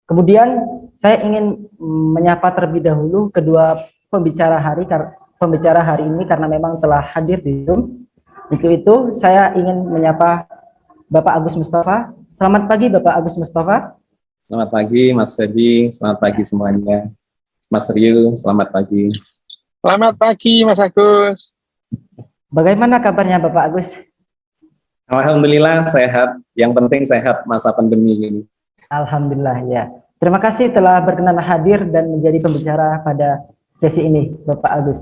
Kemudian saya ingin menyapa terlebih dahulu kedua pembicara hari ini karena memang telah hadir di Zoom. Untuk itu saya ingin menyapa Bapak Agus Mustafa. Selamat pagi Bapak Agus Mustafa. Selamat pagi Mas Feby, selamat pagi semuanya. Mas Rio, selamat pagi. Selamat pagi Mas Agus. Bagaimana kabarnya Bapak Agus? Alhamdulillah sehat, yang penting sehat masa pandemi ini. Alhamdulillah ya. Terima kasih telah berkenan hadir dan menjadi pembicara pada sesi ini Bapak Agus.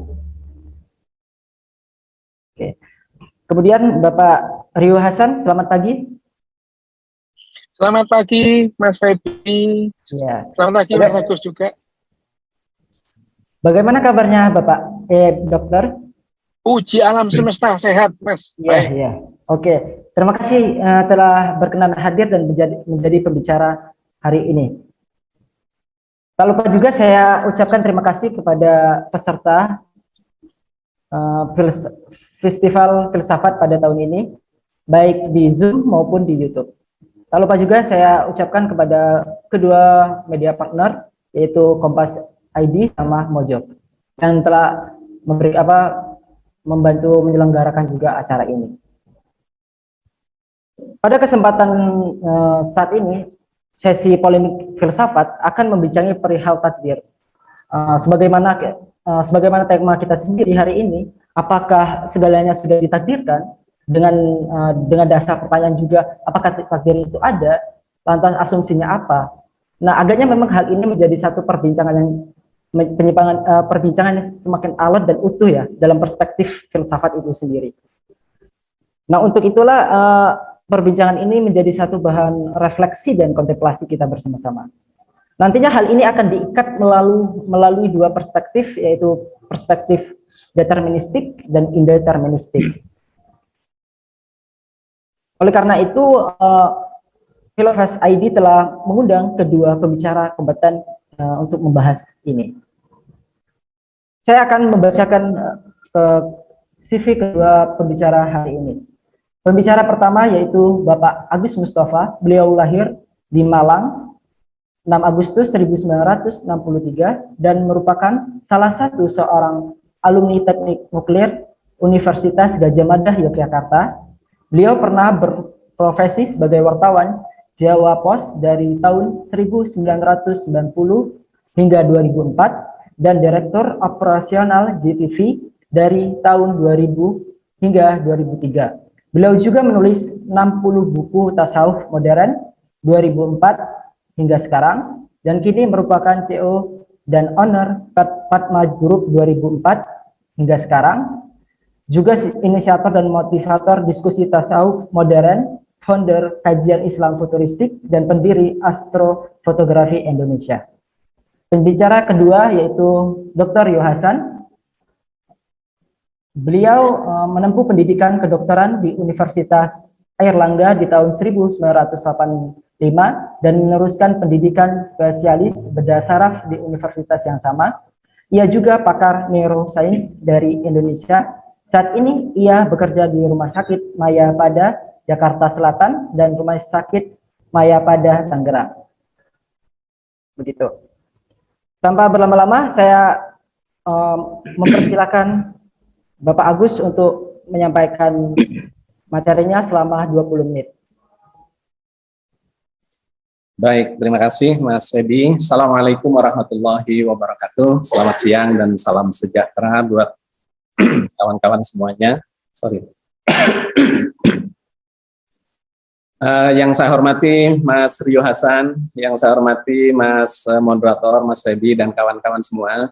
Oke. Kemudian Bapak Rio Hasan, selamat pagi. Selamat pagi Mas Feby. Ya. Selamat pagi Mas Agus juga. Bagaimana kabarnya Bapak dokter? Puji alam semesta sehat Mas. Iya, iya. Oke. Terima kasih telah berkenan hadir dan menjadi pembicara hari ini. Tak lupa juga saya ucapkan terima kasih kepada peserta Festival Filsafat pada tahun ini, baik di Zoom maupun di YouTube. Tak lupa juga saya ucapkan kepada kedua media partner, yaitu Kompas ID sama Mojok, yang telah membantu menyelenggarakan juga acara ini. Pada kesempatan saat ini, sesi polemik filsafat akan membincangi perihal takdir. Sebagaimana tema kita sendiri hari ini, apakah segalanya sudah ditakdirkan? Dengan dasar pertanyaan juga, apakah takdir itu ada? Lantas asumsinya apa? Nah, agaknya memang hal ini menjadi satu perbincangan yang semakin alot dan utuh ya dalam perspektif filsafat itu sendiri. Nah, untuk itulah perbincangan ini menjadi satu bahan refleksi dan kontemplasi kita bersama-sama. Nantinya hal ini akan diikat melalui dua perspektif, yaitu perspektif deterministik dan indeterministik. Oleh karena itu, Filofas ID telah mengundang kedua pembicara kompeten untuk membahas ini. Saya akan membacakan CV kedua pembicara hari ini. Pembicara pertama yaitu Bapak Agus Mustafa. Beliau lahir di Malang 6 Agustus 1963 dan merupakan salah satu seorang alumni Teknik Nuklir Universitas Gadjah Mada Yogyakarta. Beliau pernah berprofesi sebagai wartawan Jawa Pos dari tahun 1990 hingga 2004 dan Direktur Operasional JTV dari tahun 2000 hingga 2003. Beliau juga menulis 60 buku tasawuf modern 2004 hingga sekarang dan kini merupakan CEO dan owner Fatma Group 2004 hingga sekarang. Juga inisiator dan motivator diskusi tasawuf modern, founder kajian Islam futuristik dan pendiri Astrofotografi Indonesia. Pembicara kedua yaitu Dr. Rio Hasan. Beliau menempuh pendidikan kedokteran di Universitas Airlangga di tahun 1985 dan meneruskan pendidikan spesialis bedah saraf di universitas yang sama. Ia juga pakar neuroscience dari Indonesia. Saat ini ia bekerja di Rumah Sakit Mayapada Jakarta Selatan dan Rumah Sakit Mayapada Tangerang. Begitu. Tanpa berlama-lama, saya mempersilakan Bapak Agus untuk menyampaikan materinya selama 20 menit. Baik, terima kasih Mas Feby. Assalamualaikum warahmatullahi wabarakatuh. Selamat siang dan salam sejahtera buat kawan-kawan semuanya. Yang saya hormati Mas Rio Hasan, yang saya hormati Mas moderator, Mas Feby dan kawan-kawan semua.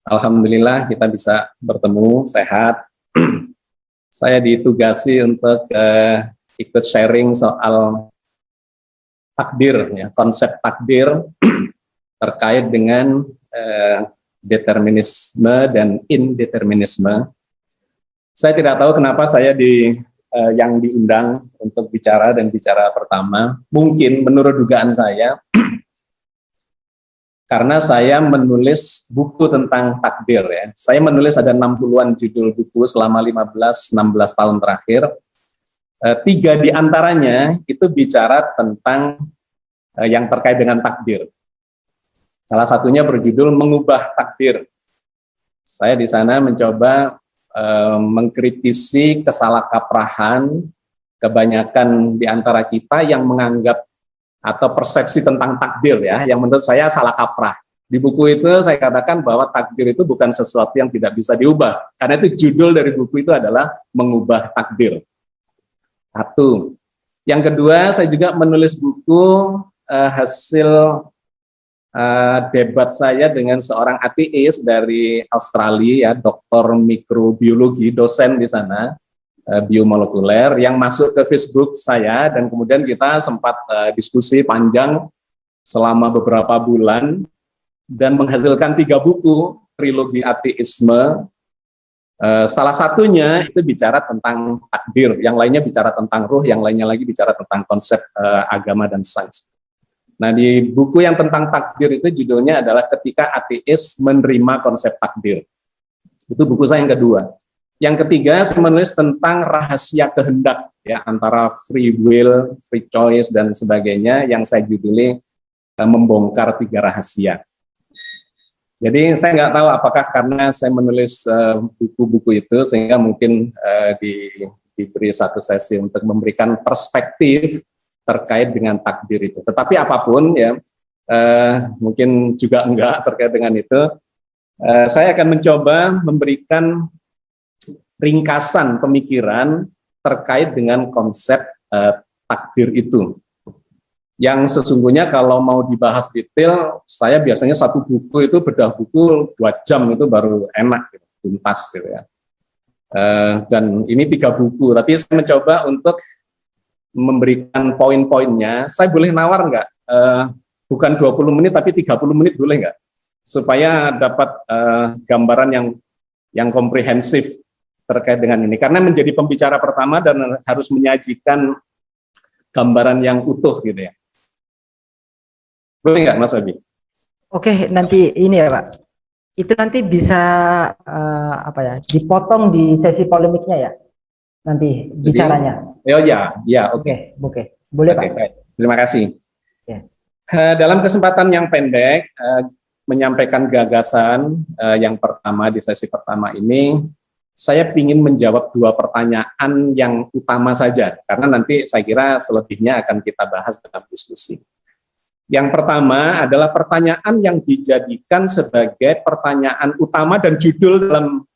Alhamdulillah kita bisa bertemu sehat. Saya ditugasi untuk ikut sharing soal takdir, ya, konsep takdir terkait dengan determinisme dan indeterminisme. Saya tidak tahu kenapa saya yang diundang untuk bicara dan bicara pertama. Mungkin menurut dugaan saya, karena saya menulis buku tentang takdir ya. Saya menulis ada 60-an judul buku selama 15-16 tahun terakhir. 3 di antaranya itu bicara tentang yang terkait dengan takdir. Salah satunya berjudul Mengubah Takdir. Saya di sana mencoba mengkritisi kesalahkaprahan kebanyakan di antara kita yang menganggap atau persepsi tentang takdir ya, yang menurut saya salah kaprah. Di buku itu saya katakan bahwa takdir itu bukan sesuatu yang tidak bisa diubah. Karena itu judul dari buku itu adalah Mengubah Takdir. Satu. Yang kedua, saya juga menulis buku hasil debat saya dengan seorang ateis dari Australia, ya, doktor mikrobiologi, dosen di sana, biomolekuler, yang masuk ke Facebook saya, dan kemudian kita sempat diskusi panjang selama beberapa bulan, dan menghasilkan 3 buku, trilogi ateisme. Salah satunya itu bicara tentang takdir, yang lainnya bicara tentang ruh, yang lainnya lagi bicara tentang konsep agama dan sains. Nah, di buku yang tentang takdir itu judulnya adalah Ketika Ateis Menerima Konsep Takdir. Itu buku saya yang kedua. Yang ketiga, saya menulis tentang rahasia kehendak, ya, antara free will, free choice, dan sebagainya, yang saya juduli Membongkar 3 Rahasia. Jadi saya nggak tahu apakah karena saya menulis buku-buku itu sehingga mungkin diberi satu sesi untuk memberikan perspektif terkait dengan takdir itu. Tetapi apapun ya, mungkin juga enggak terkait dengan itu. Saya akan mencoba memberikan ringkasan pemikiran terkait dengan konsep takdir itu. Yang sesungguhnya kalau mau dibahas detail, saya biasanya satu buku itu bedah buku 2 jam itu baru enak, gitu, tuntas gitu ya. Dan ini 3 buku, tapi saya mencoba untuk memberikan poin-poinnya. Saya boleh nawar nggak? Bukan 20 menit tapi 30 menit boleh nggak? Supaya dapat gambaran yang komprehensif terkait dengan ini. Karena menjadi pembicara pertama dan harus menyajikan gambaran yang utuh gitu ya. Boleh nggak, Mas Wabi? Oke, nanti ini ya Pak. Itu nanti bisa dipotong di sesi polemiknya ya. Nanti bicaranya. Oh ya, oke. Oke. Boleh Pak. Baik. Terima kasih. Ya. Dalam kesempatan yang pendek, menyampaikan gagasan yang pertama di sesi pertama ini, saya ingin menjawab 2 pertanyaan yang utama saja, karena nanti saya kira selebihnya akan kita bahas dalam diskusi. Yang pertama adalah pertanyaan yang dijadikan sebagai pertanyaan utama dan judul dalam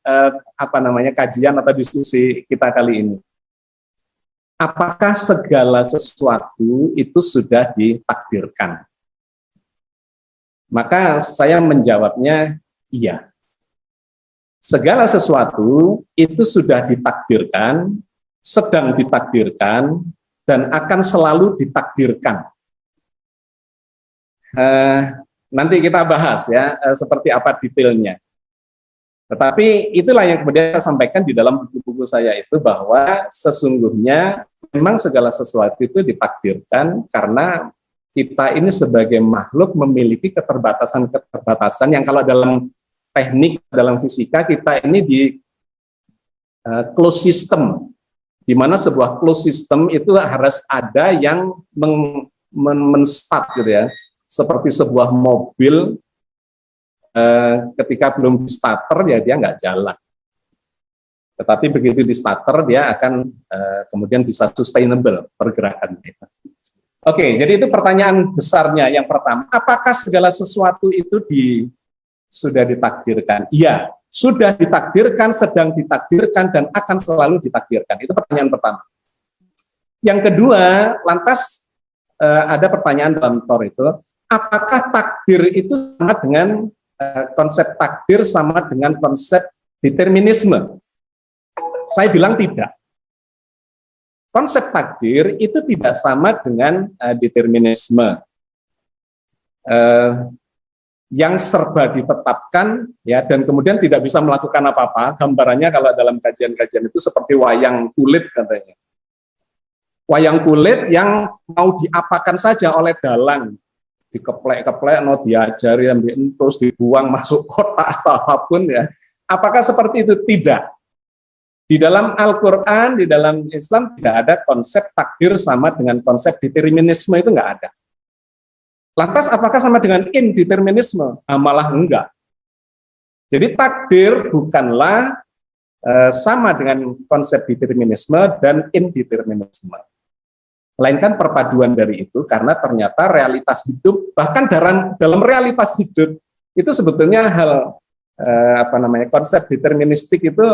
kajian atau diskusi kita kali ini. Apakah segala sesuatu itu sudah ditakdirkan? Maka saya menjawabnya iya. Segala sesuatu itu sudah ditakdirkan, sedang ditakdirkan, dan akan selalu ditakdirkan. Nanti kita bahas ya seperti apa detailnya. Tetapi itulah yang kemudian saya sampaikan di dalam buku-buku saya itu, bahwa sesungguhnya memang segala sesuatu itu ditakdirkan karena kita ini sebagai makhluk memiliki keterbatasan-keterbatasan yang kalau dalam teknik, dalam fisika, kita ini di closed system, di mana sebuah closed system itu harus ada yang men-start gitu ya. Seperti sebuah mobil ketika belum di starter ya dia nggak jalan. Tetapi begitu di starter dia akan kemudian bisa sustainable pergerakannya. Oke, jadi itu pertanyaan besarnya yang pertama. Apakah segala sesuatu itu sudah ditakdirkan? Iya, sudah ditakdirkan, sedang ditakdirkan, dan akan selalu ditakdirkan. Itu pertanyaan pertama. Yang kedua, lantas ada pertanyaan dalam Tor itu, apakah takdir itu sama dengan konsep takdir sama dengan konsep determinisme? Saya bilang tidak. Konsep takdir itu tidak sama dengan determinisme. Yang serba ditetapkan ya, dan kemudian tidak bisa melakukan apa-apa. Gambarannya kalau dalam kajian-kajian itu seperti wayang kulit katanya. Wayang kulit yang mau diapakan saja oleh dalang, dikeplek-keplek, mau diajari, terus dibuang masuk kotak atau apapun ya. Apakah seperti itu? Tidak. Di dalam Al-Quran, di dalam Islam tidak ada konsep takdir sama dengan konsep determinisme, itu nggak ada. Lantas apakah sama dengan indeterminisme? Malah enggak. Jadi takdir bukanlah sama dengan konsep determinisme dan indeterminisme. Melainkan perpaduan dari itu, karena ternyata realitas hidup, bahkan dalam realitas hidup itu sebetulnya hal konsep deterministik itu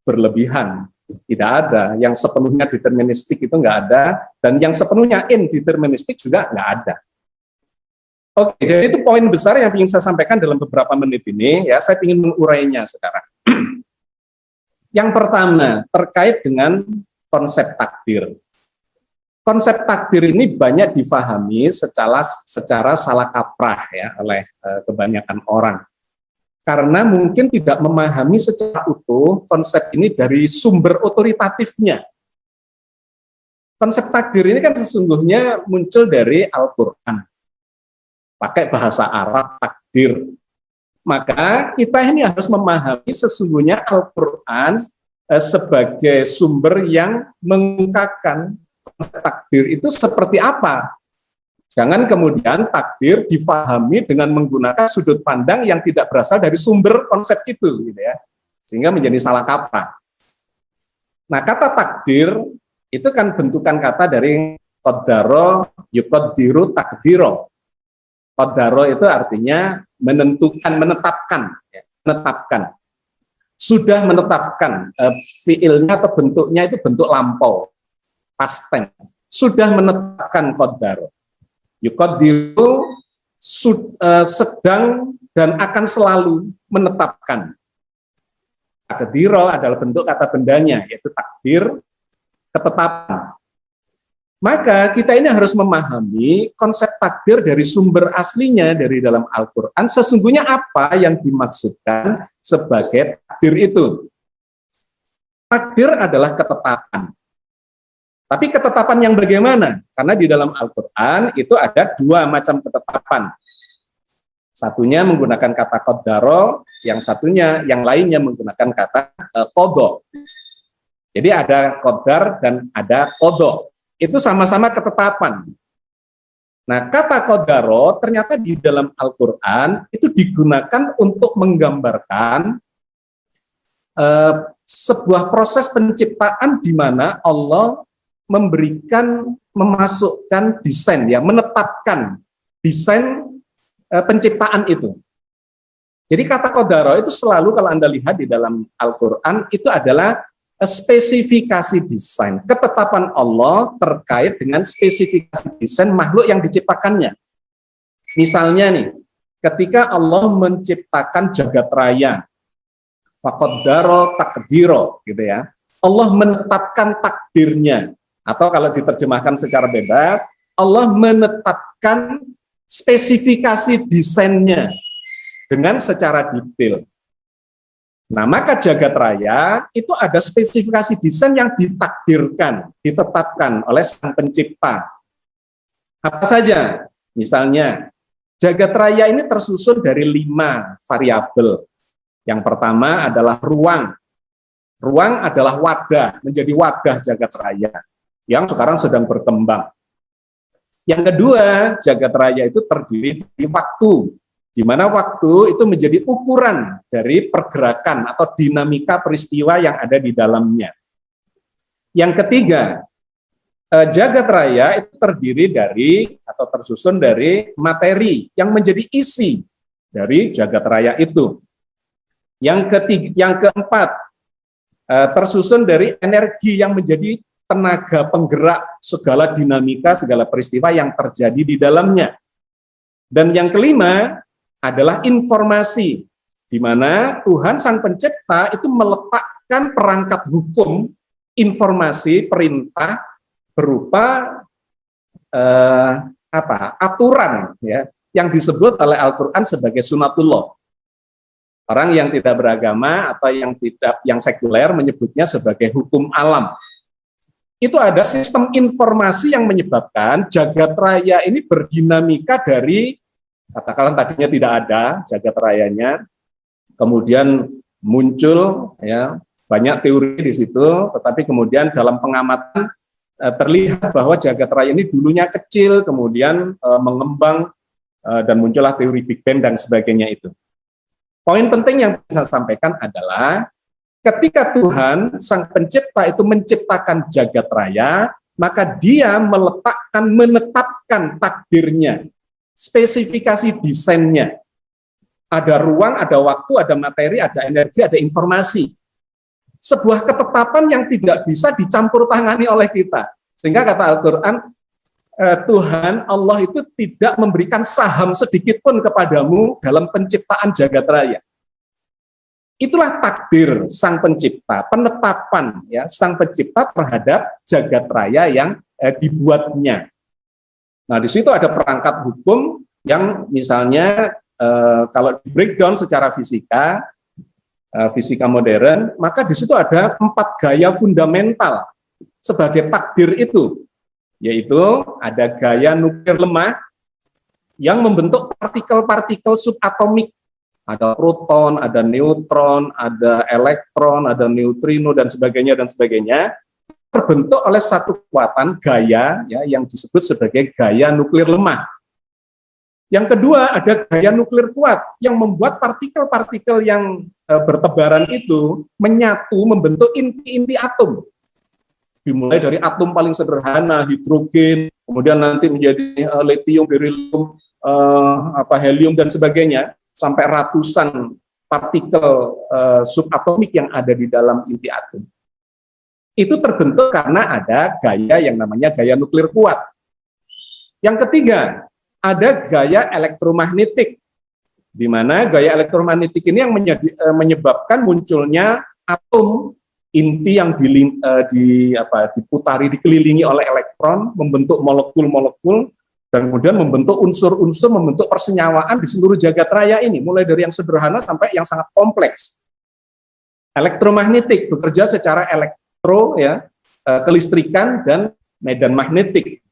berlebihan. Tidak ada yang sepenuhnya deterministik, itu nggak ada, dan yang sepenuhnya indeterministik juga nggak ada. Oke, jadi itu poin besar yang ingin saya sampaikan dalam beberapa menit ini. Ya, saya ingin mengurainya sekarang. Yang pertama terkait dengan konsep takdir. Konsep takdir ini banyak difahami secara salah kaprah ya oleh kebanyakan orang. Karena mungkin tidak memahami secara utuh konsep ini dari sumber otoritatifnya. Konsep takdir ini kan sesungguhnya muncul dari Al-Quran. Pakai bahasa Arab, takdir. Maka kita ini harus memahami sesungguhnya Al-Quran sebagai sumber yang mengungkapkan konsep takdir itu seperti apa. Jangan kemudian takdir difahami dengan menggunakan sudut pandang yang tidak berasal dari sumber konsep itu, gitu ya, sehingga menjadi salah kaprah. Nah, kata takdir itu kan bentukan kata dari qaddaro, yuqaddiru, takdiro. Qaddaro itu artinya menentukan, menetapkan, ya, menetapkan. Sudah menetapkan, fiilnya atau bentuknya itu bentuk lampau, past tense. Sudah menetapkan qaddaro. Yuqaddiru sedang dan akan selalu menetapkan. Takdiro adalah bentuk kata bendanya, yaitu takdir, ketetapan. Maka kita ini harus memahami konsep takdir dari sumber aslinya dari dalam Al-Quran, sesungguhnya apa yang dimaksudkan sebagai takdir itu. Takdir adalah ketetapan. Tapi ketetapan yang bagaimana? Karena di dalam Al-Quran itu ada dua macam ketetapan. Satunya menggunakan kata qaddaro, yang lainnya menggunakan kata qadha. Jadi ada qadar dan ada qadha. Itu sama-sama ketetapan. Nah, kata qaddaro ternyata di dalam Al-Quran itu digunakan untuk menggambarkan sebuah proses penciptaan di mana Allah memasukkan desain, ya, menetapkan desain penciptaan itu. Jadi kata qaddaro itu selalu kalau Anda lihat di dalam Al-Quran itu adalah spesifikasi desain, ketetapan Allah terkait dengan spesifikasi desain makhluk yang diciptakannya. Misalnya nih, ketika Allah menciptakan jagat raya, faqaddaro takdiro, gitu ya. Allah menetapkan takdirnya. Atau kalau diterjemahkan secara bebas, Allah menetapkan spesifikasi desainnya dengan secara detail. Nah, maka jagat raya itu ada spesifikasi desain yang ditakdirkan, ditetapkan oleh Sang Pencipta. Apa saja? Misalnya, jagat raya ini tersusun dari 5 variabel. Yang pertama adalah ruang. Ruang adalah wadah, menjadi wadah jagat raya yang sekarang sedang berkembang. Yang kedua, jagat raya itu terdiri dari waktu, di mana waktu itu menjadi ukuran dari pergerakan atau dinamika peristiwa yang ada di dalamnya. Yang ketiga, jagat raya itu terdiri dari atau tersusun dari materi yang menjadi isi dari jagat raya itu. Yang keempat, tersusun dari energi yang menjadi tenaga penggerak segala dinamika, segala peristiwa yang terjadi di dalamnya. Dan yang kelima adalah informasi, di mana Tuhan Sang Pencipta itu meletakkan perangkat hukum, informasi, perintah berupa aturan, ya, yang disebut oleh Al-Quran sebagai sunatullah. Orang yang tidak beragama atau yang sekuler menyebutnya sebagai hukum alam. Itu ada sistem informasi yang menyebabkan jagat raya ini berdinamika dari, katakanlah tadinya tidak ada jagat rayanya, kemudian muncul, ya, banyak teori di situ, tetapi kemudian dalam pengamatan terlihat bahwa jagat raya ini dulunya kecil, kemudian mengembang dan muncullah teori Big Bang dan sebagainya itu. Poin penting yang saya sampaikan adalah ketika Tuhan Sang Pencipta itu menciptakan jagat raya, maka Dia menetapkan takdirnya, spesifikasi desainnya. Ada ruang, ada waktu, ada materi, ada energi, ada informasi. Sebuah ketetapan yang tidak bisa dicampur tangani oleh kita. Sehingga kata Al-Quran, Tuhan Allah itu tidak memberikan saham sedikit pun kepadamu dalam penciptaan jagat raya. Itulah takdir Sang Pencipta, penetapan ya Sang Pencipta terhadap jagat raya yang dibuatnya. Nah, di situ ada perangkat hukum yang misalnya kalau di breakdown secara fisika, fisika modern, maka di situ ada 4 gaya fundamental sebagai takdir itu, yaitu ada gaya nuklir lemah yang membentuk partikel-partikel subatomik. Ada proton, ada neutron, ada elektron, ada neutrino, dan sebagainya, terbentuk oleh satu kekuatan gaya ya, yang disebut sebagai gaya nuklir lemah. Yang kedua, ada gaya nuklir kuat, yang membuat partikel-partikel yang bertebaran itu menyatu, membentuk inti-inti atom. Dimulai dari atom paling sederhana, hidrogen, kemudian nanti menjadi lithium, berilium, helium, dan sebagainya, sampai ratusan partikel subatomik yang ada di dalam inti atom. Itu terbentuk karena ada gaya yang namanya gaya nuklir kuat. Yang ketiga, ada gaya elektromagnetik, di mana gaya elektromagnetik ini yang menyebabkan munculnya atom inti yang diputari, dikelilingi oleh elektron, membentuk molekul-molekul, dan kemudian membentuk unsur-unsur, membentuk persenyawaan di seluruh jagat raya ini, mulai dari yang sederhana sampai yang sangat kompleks. Elektromagnetik bekerja secara kelistrikan dan medan magnetik.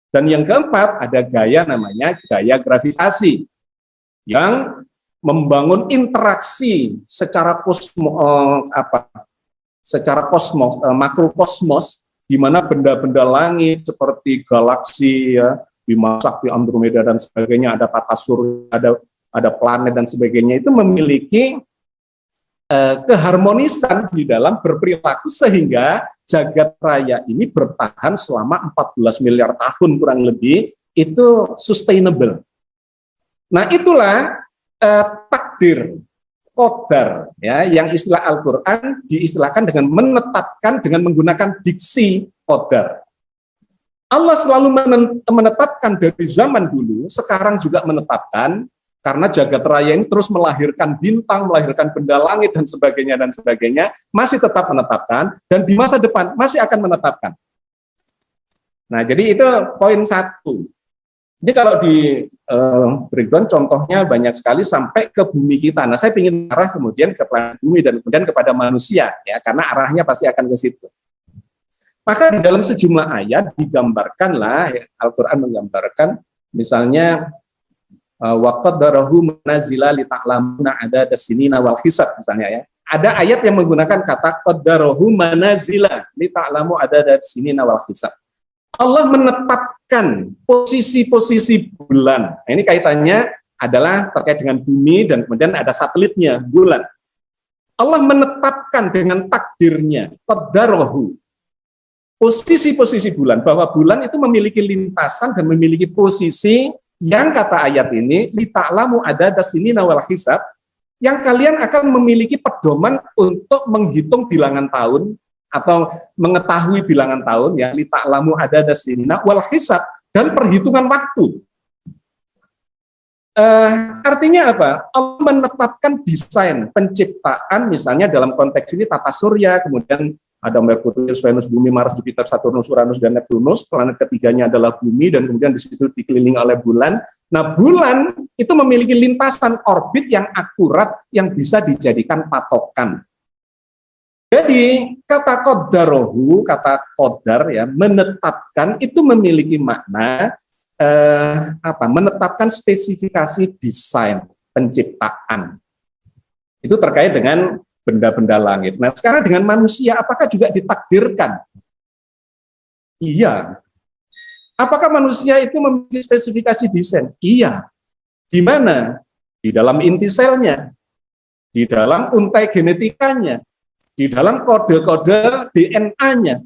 Dan yang keempat, ada gaya namanya gaya gravitasi, yang membangun interaksi secara makrokosmos, di mana benda-benda langit seperti galaksi ya, Bima Sakti, Andromeda, dan sebagainya, ada tata surya, ada planet, dan sebagainya, itu memiliki keharmonisan di dalam berperilaku sehingga jagat raya ini bertahan selama 14 miliar tahun kurang lebih, itu sustainable. Nah, itulah takdir, qadar ya, yang istilah Al-Qur'an diistilahkan dengan menetapkan dengan menggunakan diksi qadar. Allah selalu menetapkan dari zaman dulu, sekarang juga menetapkan, karena jagat raya ini terus melahirkan bintang, melahirkan benda langit, dan sebagainya, masih tetap menetapkan, dan di masa depan masih akan menetapkan. Nah, jadi itu poin 1. Jadi kalau di breakdown contohnya banyak sekali sampai ke bumi kita. Nah, saya ingin arah kemudian ke planet bumi dan kemudian kepada manusia, ya, karena arahnya pasti akan ke situ. Maka di dalam sejumlah ayat digambarkanlah, ya, Al-Quran menggambarkan, misalnya wa qaddarahu manazila li ta'lamuna adada sinina wal hisab, misalnya ya. Ada ayat yang menggunakan kata qaddarahu manazila li ta'lamu adada sinina wal hisab. Allah menetapkan posisi-posisi bulan. Nah, ini kaitannya adalah terkait dengan bumi dan kemudian ada satelitnya, bulan. Allah menetapkan dengan takdirnya, qaddarahu, posisi-posisi bulan, bahwa bulan itu memiliki lintasan dan memiliki posisi yang kata ayat ini, li ta'lamu adada sinina wal hisab, yang kalian akan memiliki pedoman untuk menghitung bilangan tahun atau mengetahui bilangan tahun, ya, li ta'lamu adada sinina wal hisab, dan perhitungan waktu. Artinya apa? Allah menetapkan desain penciptaan, misalnya dalam konteks ini tata surya, kemudian ada Merkurius, Venus, Bumi, Mars, Jupiter, Saturnus, Uranus, dan Neptunus. Planet ketiganya adalah Bumi, dan kemudian di situ dikelilingi oleh bulan. Nah, bulan itu memiliki lintasan orbit yang akurat yang bisa dijadikan patokan. Jadi kata qaddarohu, kata qadar ya, menetapkan, itu memiliki makna menetapkan spesifikasi desain penciptaan. Itu terkait dengan benda-benda langit. Nah, sekarang dengan manusia, apakah juga ditakdirkan Iya. Apakah manusia itu memiliki spesifikasi desain? Iya. Di mana? Di dalam inti selnya, di dalam untai genetikanya, di dalam kode-kode DNA-nya.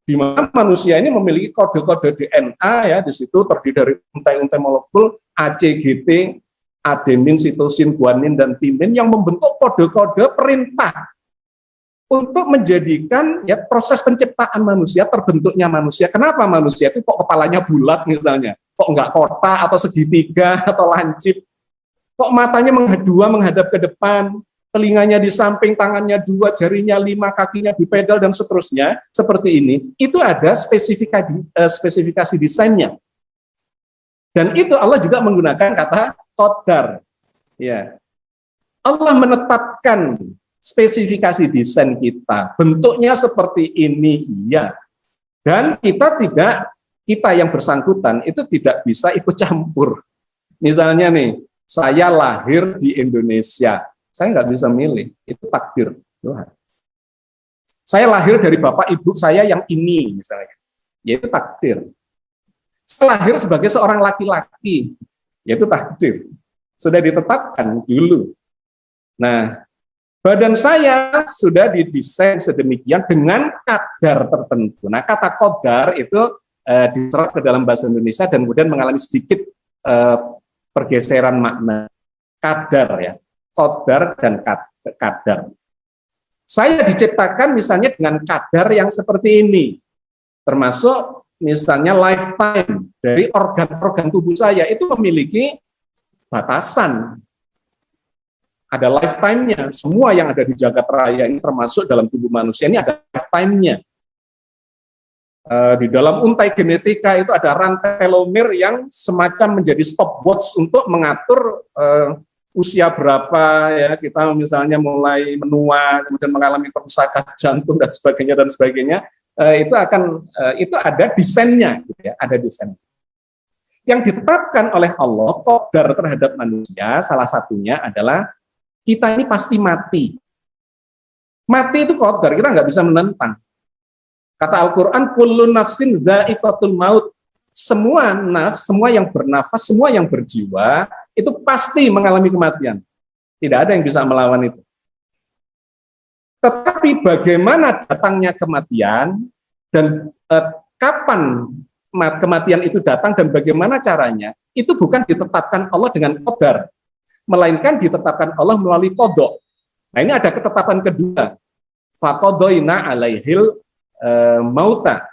Di mana manusia ini memiliki kode-kode DNA, ya, di situ terdiri dari untai-untai molekul ACGT, adenin, sitosin, guanin, dan timin yang membentuk kode-kode perintah untuk menjadikan, ya, proses penciptaan manusia, terbentuknya manusia. Kenapa manusia itu kok kepalanya bulat misalnya, kok enggak kotak atau segitiga atau lancip, kok matanya menghadap ke depan, telinganya di samping, tangannya 2, jarinya 5, kakinya bipedal, dan seterusnya, seperti ini. Itu ada spesifikasi desainnya. Dan itu Allah juga menggunakan kata qadar. Ya. Allah menetapkan spesifikasi desain kita, bentuknya seperti ini, iya. Dan kita yang bersangkutan itu tidak bisa ikut campur. Misalnya nih, saya lahir di Indonesia, saya nggak bisa milih, itu takdir Tuhan. Saya lahir dari bapak ibu saya yang ini, misalnya, yaitu takdir. Saya lahir sebagai seorang laki-laki, yaitu takdir. Sudah ditetapkan dulu. Nah, badan saya sudah didesain sedemikian dengan kadar tertentu. Nah, kata qadar itu diserap ke dalam bahasa Indonesia dan kemudian mengalami sedikit pergeseran makna. Kadar, ya, qadar dan kadar. Saya diciptakan misalnya dengan kadar yang seperti ini, termasuk misalnya lifetime dari organ-organ tubuh saya itu memiliki batasan. Ada lifetime-nya. Semua yang ada di jagat raya ini termasuk dalam tubuh manusia ini ada lifetime-nya. Di dalam untai genetika itu ada rantai telomere yang semacam menjadi stopwatch untuk mengatur usia berapa, ya, kita misalnya mulai menua, kemudian mengalami kerusakan jantung dan sebagainya, itu ada desainnya, gitu ya, ada desain. Yang ditetapkan oleh Allah qadar terhadap manusia salah satunya adalah kita ini pasti mati. Mati itu qadar, kita nggak bisa menentang. Kata Al-Quran, kullu nafsin dha'iqatul maut. Semua semua yang bernafas, semua yang berjiwa, itu pasti mengalami kematian. Tidak ada yang bisa melawan itu. Tetapi bagaimana datangnya kematian, dan kapan kematian itu datang, dan bagaimana caranya, itu bukan ditetapkan Allah dengan qadar, melainkan ditetapkan Allah melalui qadha. Nah, ini ada ketetapan kedua. Faqadaina alaihil mauta.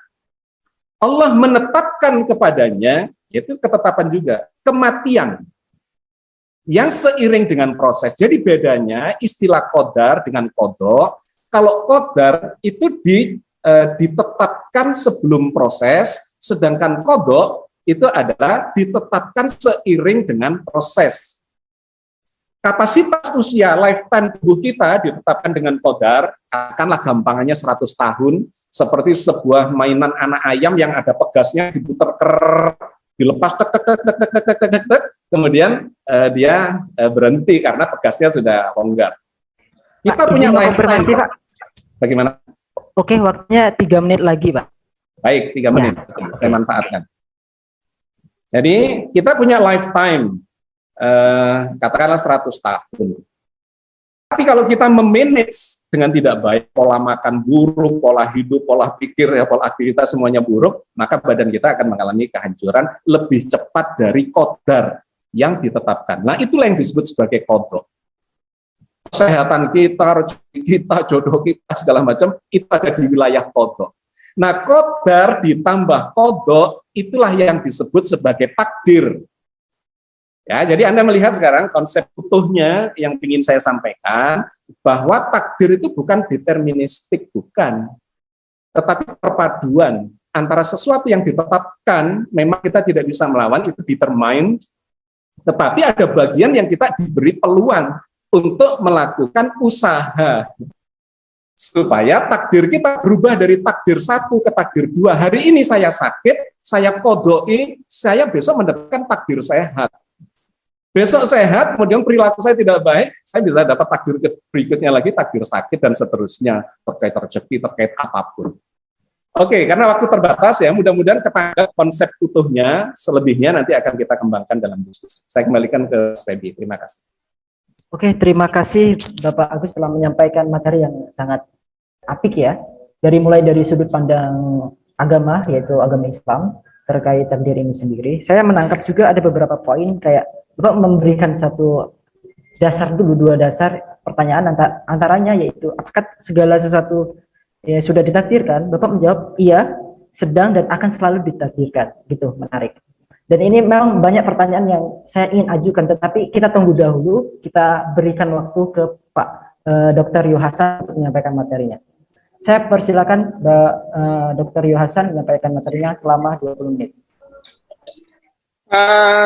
Allah menetapkan kepadanya, yaitu ketetapan juga, kematian yang seiring dengan proses. Jadi bedanya istilah qadar dengan qadha. Kalau qadar itu ditetapkan sebelum proses, sedangkan qadha itu adalah ditetapkan seiring dengan proses. Kapasitas usia lifetime tubuh kita ditetapkan dengan qadar, katakanlah gampangannya 100 tahun, seperti sebuah mainan anak ayam yang ada pegasnya, diputar dilepas, kemudian dia berhenti karena pegasnya sudah longgar. Kita Pak, punya izin lifetime, konfirmasi, Pak. Bagaimana? Oke, waktunya 3 menit lagi, Pak. Baik, 3 menit, saya manfaatkan. Jadi kita punya lifetime, katakanlah 100 tahun. Tapi kalau kita memanage dengan tidak baik, pola makan buruk, pola hidup, pola pikir, ya, pola aktivitas semuanya buruk, maka badan kita akan mengalami kehancuran lebih cepat dari qadar yang ditetapkan. Nah, itulah yang disebut sebagai qadha. Kesehatan kita, rezeki kita, jodoh kita, segala macam, itu ada di wilayah qadha. Nah, qadar ditambah qadha, itulah yang disebut sebagai takdir. Ya, jadi Anda melihat sekarang konsep utuhnya yang ingin saya sampaikan, bahwa takdir itu bukan deterministik, bukan. Tetapi perpaduan antara sesuatu yang ditetapkan, memang kita tidak bisa melawan, itu determined, tetapi ada bagian yang kita diberi peluang untuk melakukan usaha, supaya takdir kita berubah dari takdir 1 ke takdir 2. Hari ini saya sakit, saya qadai, saya besok mendapatkan takdir sehat. Besok sehat, kemudian perilaku saya tidak baik, saya bisa dapat takdir berikutnya lagi, takdir sakit dan seterusnya, terkait rezeki, terkait apapun. Oke, karena waktu terbatas ya, mudah-mudahan kepada konsep utuhnya, selebihnya nanti akan kita kembangkan dalam diskusi. Saya kembalikan ke Febi. Terima kasih. Oke, terima kasih Bapak Agus telah menyampaikan materi yang sangat apik ya. Mulai dari sudut pandang agama, yaitu agama Islam, terkait takdir ini sendiri. Saya menangkap juga ada beberapa poin kayak Bapak memberikan satu dasar dulu, dua dasar pertanyaan antaranya yaitu apakah segala sesuatu ya sudah ditakdirkan? Bapak menjawab iya, sedang dan akan selalu ditakdirkan. Gitu, menarik. Dan ini memang banyak pertanyaan yang saya ingin ajukan, tetapi kita tunggu dahulu, kita berikan waktu ke Pak Dr. Yohasan untuk menyampaikan materinya. Saya persilakan Dr. Yohasan menyampaikan materinya selama 20 menit.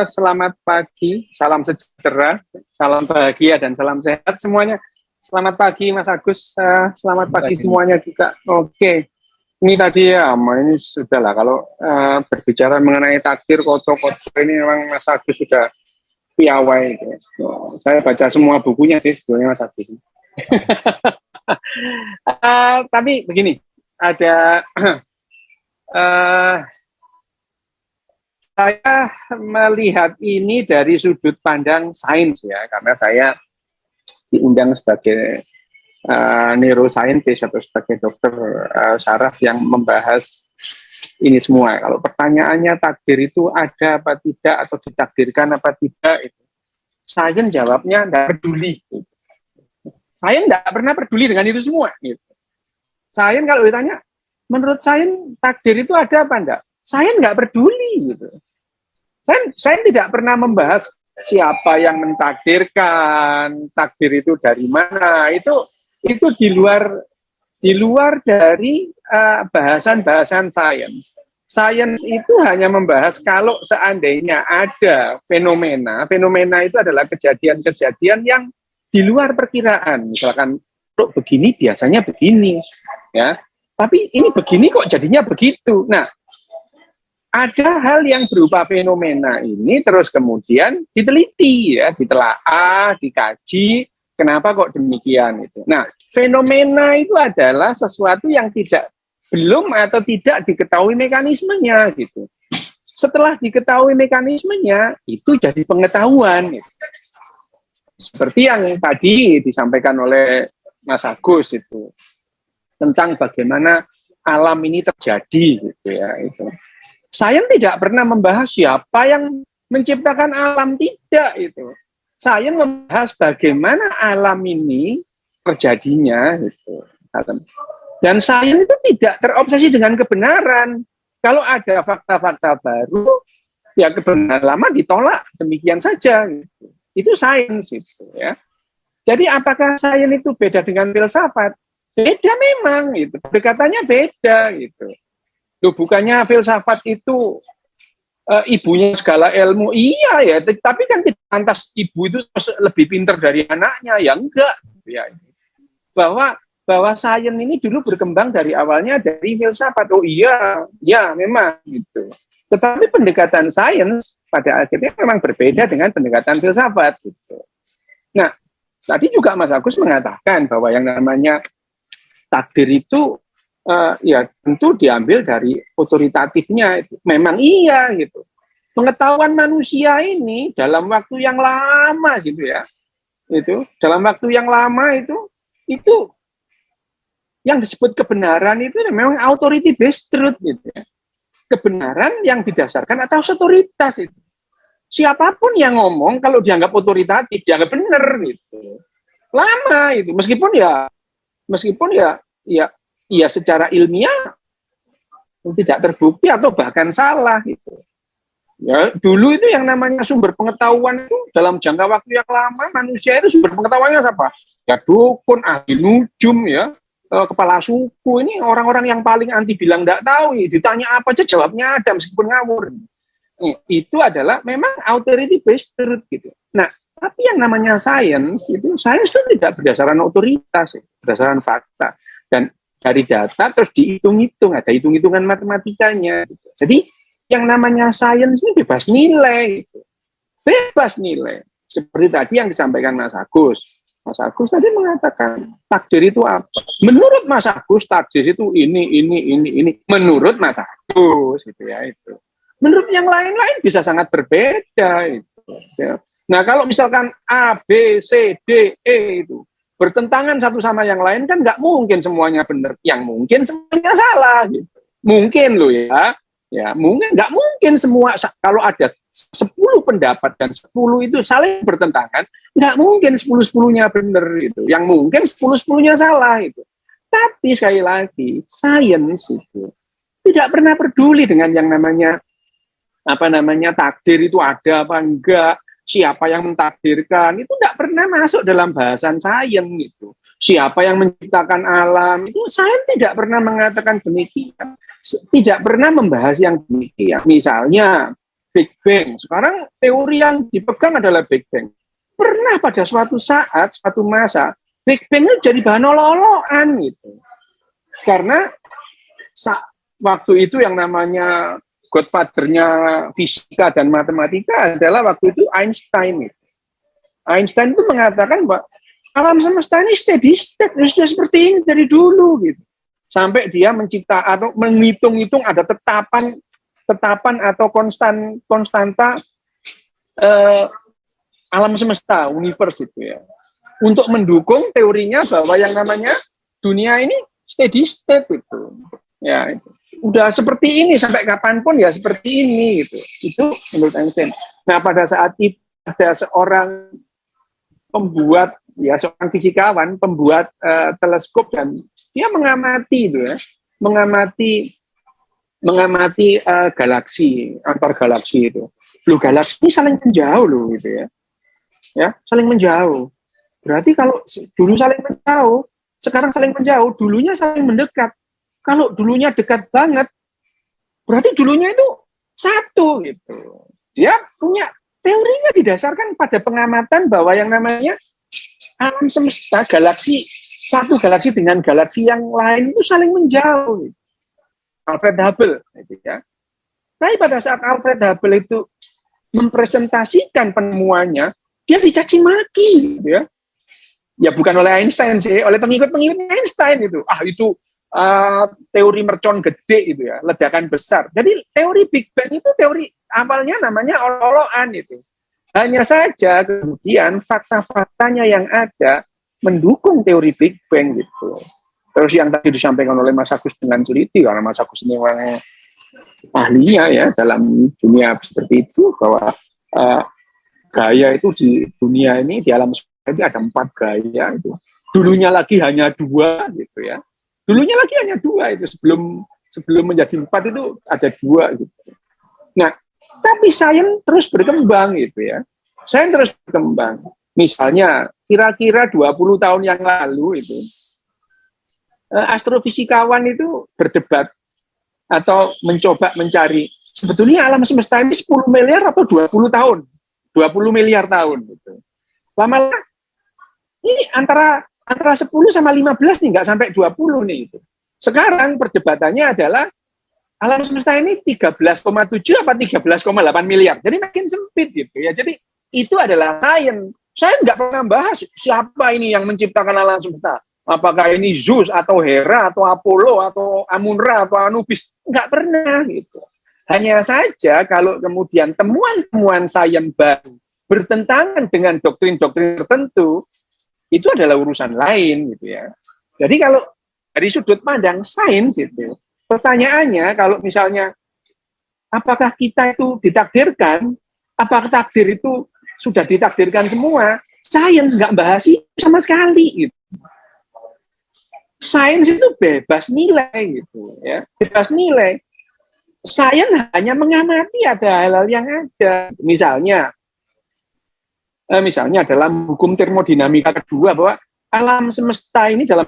Selamat pagi, salam sejahtera, salam bahagia dan salam sehat semuanya. Selamat pagi Mas Agus, selamat pagi semuanya juga. Oke, ini tadi ya, ini sudah lah kalau berbicara mengenai takdir kotor-kotor ini memang Mas Agus sudah piawai. Gitu. Saya baca semua bukunya sih sebetulnya Mas Agus. Tapi begini, ada saya melihat ini dari sudut pandang sains ya, karena saya diundang sebagai neuroscientist atau sebagai dokter saraf yang membahas ini semua. Kalau pertanyaannya takdir itu ada apa tidak atau ditakdirkan apa tidak, itu sains jawabnya tidak peduli. Sains tidak pernah peduli dengan itu semua. Gitu. Sains kalau ditanya, menurut sains takdir itu ada apa enggak? Sains nggak peduli. Gitu. Sains tidak pernah membahas siapa yang mentakdirkan, takdir itu dari mana, itu di luar dari bahasan-bahasan sains. Sains itu hanya membahas kalau seandainya ada fenomena itu adalah kejadian-kejadian yang di luar perkiraan. Misalkan kok begini biasanya begini, ya. Tapi ini begini kok jadinya begitu. Nah, ada hal yang berupa fenomena ini terus kemudian diteliti ya, ditelaah, dikaji, kenapa kok demikian itu. Nah, fenomena itu adalah sesuatu yang belum atau tidak diketahui mekanismenya gitu. Setelah diketahui mekanismenya, itu jadi pengetahuan gitu. Seperti yang tadi disampaikan oleh Mas Agus itu tentang bagaimana alam ini terjadi gitu ya itu. Sains tidak pernah membahas siapa yang menciptakan alam, tidak itu. Sains membahas bagaimana alam ini terjadinya gitu. Dan sains itu tidak terobsesi dengan kebenaran. Kalau ada fakta-fakta baru, ya kebenaran lama ditolak, demikian saja gitu. Itu sains itu ya. Jadi apakah sains itu beda dengan filsafat? Beda memang itu. Pendekatannya beda gitu. Loh, bukannya filsafat itu ibunya segala ilmu? Iya ya, tapi kan tidak lantas ibu itu lebih pintar dari anaknya, ya enggak. Ya. Bahwa sains ini dulu berkembang dari awalnya dari filsafat. Oh iya, ya memang gitu. Tetapi pendekatan sains pada akhirnya memang berbeda dengan pendekatan filsafat. Gitu. Nah, tadi juga Mas Agus mengatakan bahwa yang namanya takdir itu ya tentu diambil dari otoritatifnya. Memang iya gitu. Pengetahuan manusia ini dalam waktu yang lama gitu ya. Itu dalam waktu yang lama itu yang disebut kebenaran itu memang authority based truth gitu ya. Kebenaran yang didasarkan atas otoritas itu. Siapapun yang ngomong kalau dianggap otoritatif dianggap benar gitu. Lama itu meskipun ya secara ilmiah tidak terbukti atau bahkan salah gitu. Ya, dulu itu yang namanya sumber pengetahuan itu dalam jangka waktu yang lama manusia itu sumber pengetahuannya apa? Ya dukun, ahli nujum ya, kepala suku, ini orang-orang yang paling anti bilang tidak tahu, ditanya apa aja jawabnya ada meskipun ngawur. Itu adalah memang authority based truth gitu. Nah, tapi yang namanya sains itu tidak berdasarkan otoritas, berdasarkan fakta dan dari data terus dihitung-hitung, ada hitung-hitungan matematikanya. Gitu. Jadi yang namanya sains ini bebas nilai, gitu. Bebas nilai. Seperti tadi yang disampaikan Mas Agus, Mas Agus tadi mengatakan takdir itu apa? Menurut Mas Agus takdir itu ini. Menurut Mas Agus gitu ya itu. Menurut yang lain-lain bisa sangat berbeda itu. Ya. Nah kalau misalkan A, B, C, D, E itu bertentangan satu sama yang lain kan nggak mungkin semuanya benar. Yang mungkin semuanya salah. Gitu. Mungkin loh ya. Ya mungkin nggak mungkin semua kalau ada 10 pendapat dan 10 itu saling bertentangan, nggak mungkin 10-10-nya benar itu. Yang mungkin 10-10-nya salah itu. Tapi sekali lagi, sains itu tidak pernah peduli dengan yang namanya takdir itu ada apa enggak, siapa yang mentakdirkan, itu tidak pernah masuk dalam bahasan sains gitu. Siapa yang menciptakan alam, itu sains tidak pernah mengatakan demikian. Tidak pernah membahas yang demikian. Misalnya Big Bang. Sekarang teori yang dipegang adalah Big Bang. Pernah pada suatu saat, suatu masa, Big Bang itu jadi bahan olok-olokan gitu. Karena waktu itu yang namanya godfather-nya fisika dan matematika adalah waktu itu Einstein. Gitu. Einstein itu mengatakan bahwa alam semesta ini steady state, sudah seperti ini dari dulu gitu. Sampai dia mencipta atau menghitung-hitung ada tetapan atau konstanta alam semesta, universe itu ya. Untuk mendukung teorinya bahwa yang namanya dunia ini steady state itu. Ya, itu. Udah seperti ini sampai kapanpun ya seperti ini gitu. Itu menurut Einstein. Nah, pada saat itu ada seorang pembuat ya seorang fisikawan pembuat teleskop dan dia mengamati itu ya, mengamati galaksi, antar galaksi itu. Loh, galaksi ini saling menjauh loh gitu ya. Ya, saling menjauh. Berarti kalau dulu saling menjauh, sekarang saling menjauh, dulunya saling mendekat. Kalau dulunya dekat banget, berarti dulunya itu satu gitu. Dia punya teorinya didasarkan pada pengamatan bahwa yang namanya alam semesta, galaksi, satu galaksi dengan galaksi yang lain itu saling menjauh. Alfred Hubble, gitu ya. Tapi pada saat Alfred Hubble itu mempresentasikan penemuannya, dia dicaci maki, gitu ya. Ya bukan oleh Einstein sih, oleh pengikut-pengikut Einstein itu. Itu teori mercon gede itu ya, ledakan besar. Jadi teori Big Bang itu teori awalnya namanya olok-olokan itu. Hanya saja kemudian fakta-faktanya yang ada mendukung teori Big Bang gitu. Terus yang tadi disampaikan oleh Mas Agus dengan teliti, karena Mas Agus ini orang ahlinya ya dalam dunia seperti itu, bahwa gaya itu di dunia ini, di alam semesta ini ada 4 gaya itu. Dulunya lagi hanya 2 gitu ya. Dulunya lagi hanya 2 itu, sebelum menjadi 4 itu ada 2 gitu. Nah, tapi sains terus berkembang gitu ya. Sains terus berkembang. Misalnya kira-kira 20 tahun yang lalu itu astrofisikawan itu berdebat atau mencoba mencari sebetulnya alam semesta ini 10 miliar atau 20 tahun. 20 miliar tahun gitu. Lama-lama ini antara 10 sama 15 nih, nggak sampai 20 nih itu. Sekarang perdebatannya adalah alam semesta ini 13,7 apa 13,8 miliar. Jadi makin sempit gitu ya. Jadi itu adalah sains. Saya nggak pernah bahas siapa ini yang menciptakan alam semesta. Apakah ini Zeus atau Hera atau Apollo atau Amun-Ra atau Anubis. Nggak pernah gitu. Hanya saja kalau kemudian temuan-temuan sains baru bertentangan dengan doktrin-doktrin tertentu, itu adalah urusan lain gitu ya. Jadi kalau dari sudut pandang sains itu, pertanyaannya kalau misalnya apakah kita itu ditakdirkan, apakah takdir itu sudah ditakdirkan semua, sains nggak bahas itu sama sekali gitu. Sains itu bebas nilai gitu ya, bebas nilai. Sains hanya mengamati ada hal-hal yang ada. Misalnya dalam hukum termodinamika kedua bahwa alam semesta ini dalam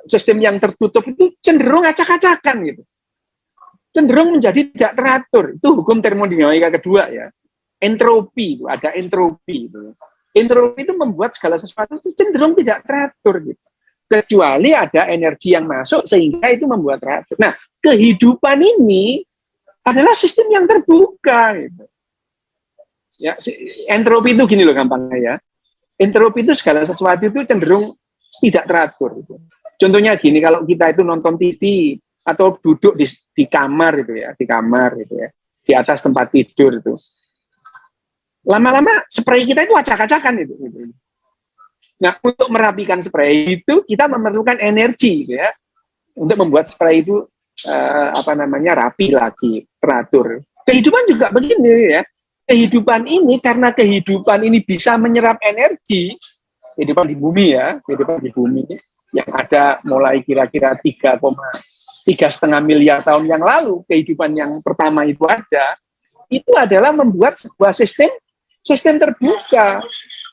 sistem yang tertutup itu cenderung acak-acakan gitu. Cenderung menjadi tidak teratur. Itu hukum termodinamika kedua ya. Entropi itu, ada entropi itu. Entropi itu membuat segala sesuatu itu cenderung tidak teratur gitu. Kecuali ada energi yang masuk sehingga itu membuat teratur. Nah, kehidupan ini adalah sistem yang terbuka gitu. Ya, entropi itu gini loh gampangnya ya. Entropi itu segala sesuatu itu cenderung tidak teratur. Gitu. Contohnya gini, kalau kita itu nonton TV atau duduk di kamar itu ya, di kamar itu ya, di atas tempat tidur itu, lama-lama spray kita itu acak-acakan itu. Nah, untuk merapikan spray itu kita memerlukan energi, gitu ya, untuk membuat spray itu rapi lagi, teratur. Kehidupan juga begini ya. Kehidupan ini karena kehidupan ini bisa menyerap energi, kehidupan di bumi ya, kehidupan di bumi yang ada mulai kira-kira 3,5 miliar tahun yang lalu, kehidupan yang pertama itu ada, itu adalah membuat sebuah sistem terbuka.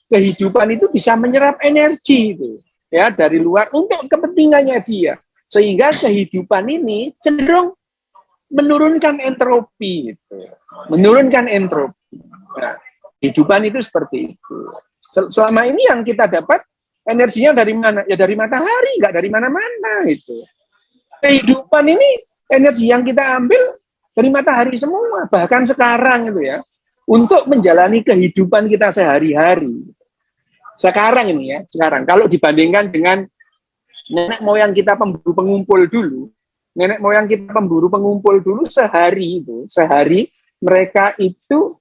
Kehidupan itu bisa menyerap energi itu ya dari luar untuk kepentingannya dia, sehingga kehidupan ini cenderung menurunkan entropi itu, menurunkan entropi. Nah, kehidupan itu seperti itu. Selama ini yang kita dapat energinya dari mana? Ya dari matahari, nggak dari mana-mana itu. Kehidupan ini energi yang kita ambil dari matahari semua, bahkan sekarang itu ya, untuk menjalani kehidupan kita sehari-hari. Sekarang ini ya, sekarang kalau dibandingkan dengan nenek moyang kita pemburu pengumpul dulu, sehari mereka itu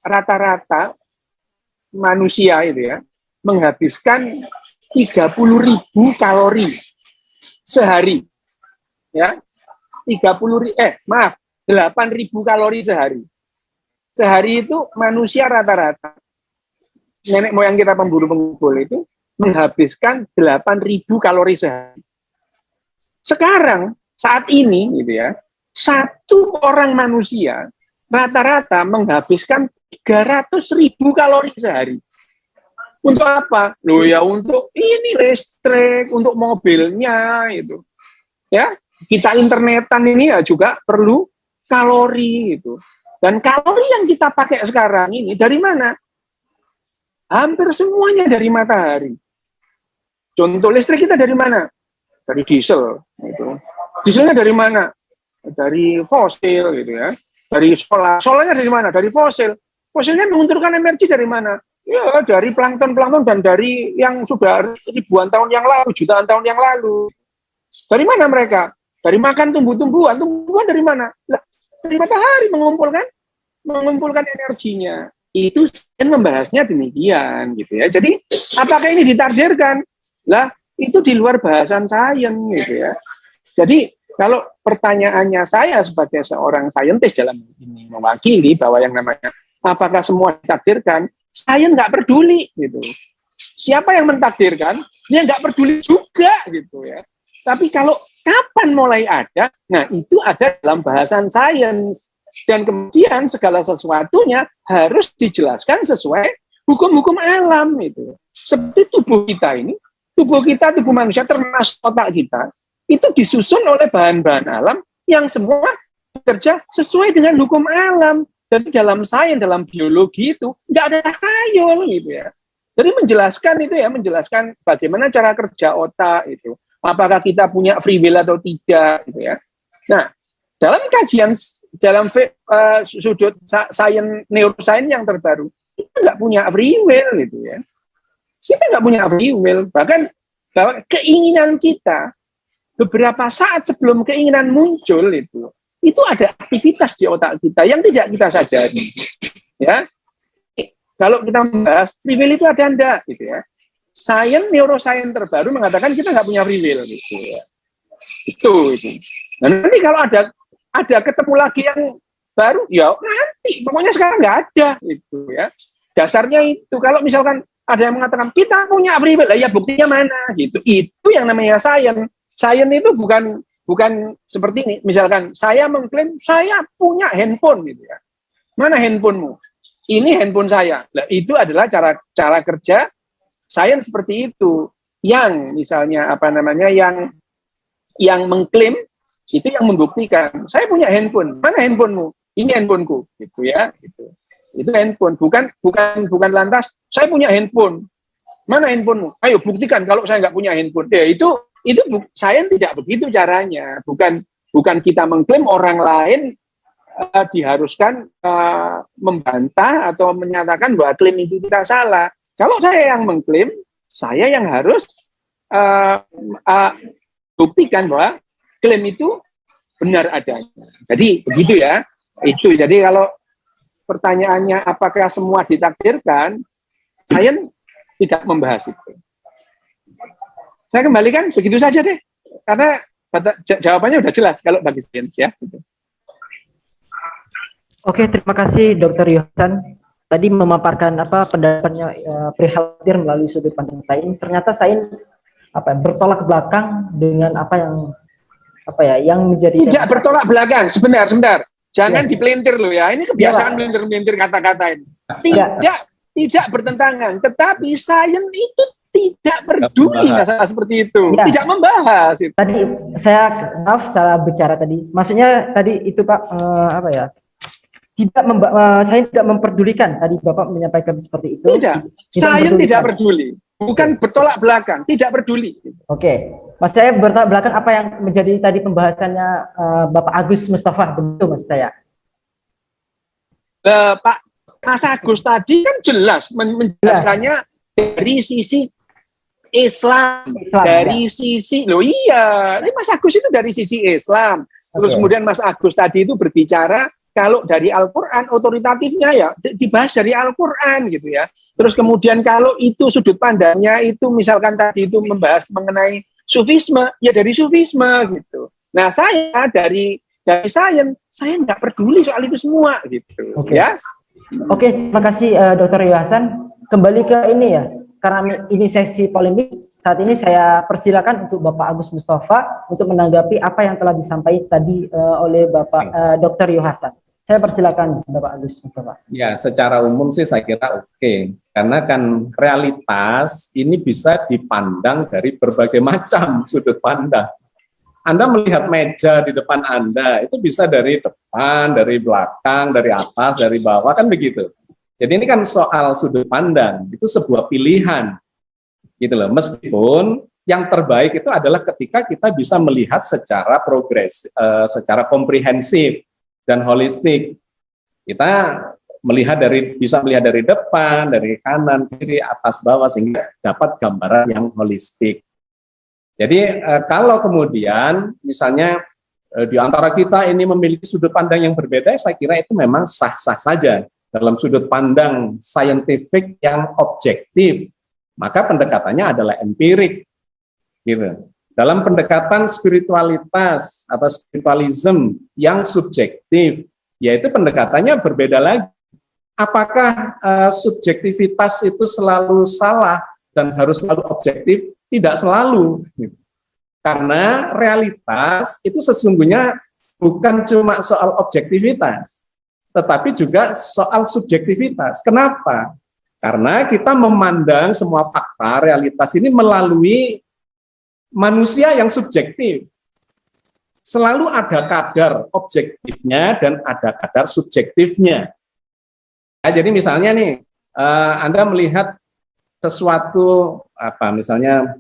rata-rata manusia itu ya menghabiskan 30.000 kalori sehari, ya 8.000 kalori sehari. Sehari itu manusia rata-rata nenek moyang kita pemburu pengumpul itu menghabiskan 8.000 kalori sehari. Sekarang saat ini gitu ya, satu orang manusia rata-rata menghabiskan 300.000 kalori sehari. Untuk apa? Loh ya untuk ini listrik, untuk mobilnya itu. Ya, kita internetan ini ya juga perlu kalori itu. Dan kalori yang kita pakai sekarang ini dari mana? Hampir semuanya dari matahari. Contoh listrik kita dari mana? Dari diesel. Gitu. Dieselnya dari mana? Dari fosil gitu ya. Dari solar. Solarnya dari mana? Dari fosil. Fosilnya mengunturkan energi dari mana? Ya dari plankton dan dari yang sudah ribuan tahun yang lalu, jutaan tahun yang lalu. Dari mana mereka? Dari makan tumbuh-tumbuhan. Tumbuhan dari mana? Dari matahari mengumpulkan energinya. Itu yang membahasnya demikian gitu ya. Jadi apakah ini ditakdirkan? Lah itu di luar bahasan sains gitu ya. Jadi kalau pertanyaannya saya sebagai seorang saintis dalam ini mewakili bahwa yang namanya apakah semua ditakdirkan, saya nggak peduli gitu. Siapa yang mentakdirkan, dia nggak peduli juga gitu ya. Tapi kalau kapan mulai ada, nah itu ada dalam bahasan sains. Dan kemudian segala sesuatunya harus dijelaskan sesuai hukum-hukum alam itu. Seperti tubuh tubuh manusia termasuk otak kita, itu disusun oleh bahan-bahan alam yang semua bekerja sesuai dengan hukum alam. Dan dalam sains, dalam biologi itu nggak ada takhayul gitu ya. Jadi menjelaskan bagaimana cara kerja otak itu. Apakah kita punya free will atau tidak gitu ya. Nah, dalam kajian dalam sudut sains neuroscience yang terbaru, kita nggak punya free will gitu ya. Kita nggak punya free will. Bahkan bahwa keinginan kita beberapa saat sebelum keinginan muncul itu ada aktivitas di otak kita yang tidak kita sadari. Ya, kalau kita membahas free will itu ada enggak gitu ya. Sains neuroscience terbaru mengatakan kita nggak punya free will gitu ya. Itu. Dan nanti kalau ada ketemu lagi yang baru, ya nanti. Pokoknya sekarang nggak ada, gitu ya. Dasarnya itu. Kalau misalkan ada yang mengatakan kita punya free will, ya buktinya mana, gitu. Itu yang namanya sains. Sains itu bukan seperti ini. Misalkan saya mengklaim saya punya handphone, gitu ya. Mana handphonemu? Ini handphone saya. Nah, itu adalah cara kerja sains seperti itu. Yang misalnya yang mengklaim itu yang membuktikan saya punya handphone. Mana handphonemu? Ini handphoneku, gitu ya. Itu handphone, bukan lantas saya punya handphone. Mana handphonemu? Ayo buktikan kalau saya nggak punya handphone. Ya itu sains tidak begitu caranya. Bukan kita mengklaim orang lain diharuskan membantah atau menyatakan bahwa klaim itu tidak salah. Kalau saya yang mengklaim, saya yang harus buktikan bahwa klaim itu benar adanya. Jadi begitu ya. Itu jadi kalau pertanyaannya apakah semua ditakdirkan, saya tidak membahas itu. Saya kembalikan begitu saja deh. Karena jawabannya udah jelas kalau bagi sains ya. Oke, terima kasih Dr. Yohasan. Tadi memaparkan pendapatnya perihal takdir melalui sudut pandang sains. Ternyata sains bertolak belakang dengan yang menjadi tidak bertolak belakang. Sebentar. Jangan dipelintir loh ya. Ini kebiasaan melintir-melintir kata-kata ini. Tidak bertentangan. Tetapi sains itu tidak peduli masalah seperti itu. Ya. Tidak membahas itu. Tadi saya salah bicara tadi. Maksudnya tadi itu Pak saya tidak memperdulikan. Tadi Bapak menyampaikan seperti itu. Tidak. Saya tidak peduli. Bukan bertolak belakang. Tidak peduli. Oke. Mas saya bertolak belakang apa yang menjadi tadi pembahasannya Bapak Agus Mustafa, begitu Mas saya. Pak Mas Agus tadi kan jelas menjelaskannya dari sisi Islam dari sisi ini Mas Agus itu dari sisi Islam. Terus kemudian Mas Agus tadi itu berbicara kalau dari Al-Quran otoritatifnya ya dibahas dari Al-Quran gitu ya. Terus kemudian kalau itu sudut pandangnya itu misalkan tadi itu membahas mengenai sufisme, ya dari sufisme gitu. Nah saya dari sains, saya nggak peduli soal itu semua gitu. Ya. Oke, terima kasih Dr. Yohasan. Kembali ke ini ya, karena ini sesi polemik. Saat ini saya persilakan untuk Bapak Agus Mustafa untuk menanggapi apa yang telah disampaikan tadi oleh Bapak Dr. Yohasan. Saya persilakan Bapak Agus Mustafa. Ya, secara umum sih saya kira oke. Karena kan realitas ini bisa dipandang dari berbagai macam sudut pandang. Anda melihat meja di depan Anda, itu bisa dari depan, dari belakang, dari atas, dari bawah, kan begitu. Jadi ini kan soal sudut pandang, itu sebuah pilihan. Gitu loh. Meskipun yang terbaik itu adalah ketika kita bisa melihat secara progres, secara komprehensif dan holistik. Kita bisa melihat dari depan, dari kanan, kiri, atas, bawah, sehingga dapat gambaran yang holistik. Jadi kalau kemudian misalnya di antara kita ini memiliki sudut pandang yang berbeda, saya kira itu memang sah-sah saja dalam sudut pandang saintifik yang objektif. Maka pendekatannya adalah empirik. Gitu. Dalam pendekatan spiritualitas atau spiritualism yang subjektif, yaitu pendekatannya berbeda lagi. Apakah subjektivitas itu selalu salah dan harus selalu objektif? Tidak selalu. Karena realitas itu sesungguhnya bukan cuma soal objektivitas, tetapi juga soal subjektivitas. Kenapa? Karena kita memandang semua fakta realitas ini melalui manusia yang subjektif. Selalu ada kadar objektifnya dan ada kadar subjektifnya. Nah, jadi misalnya nih, Anda melihat sesuatu misalnya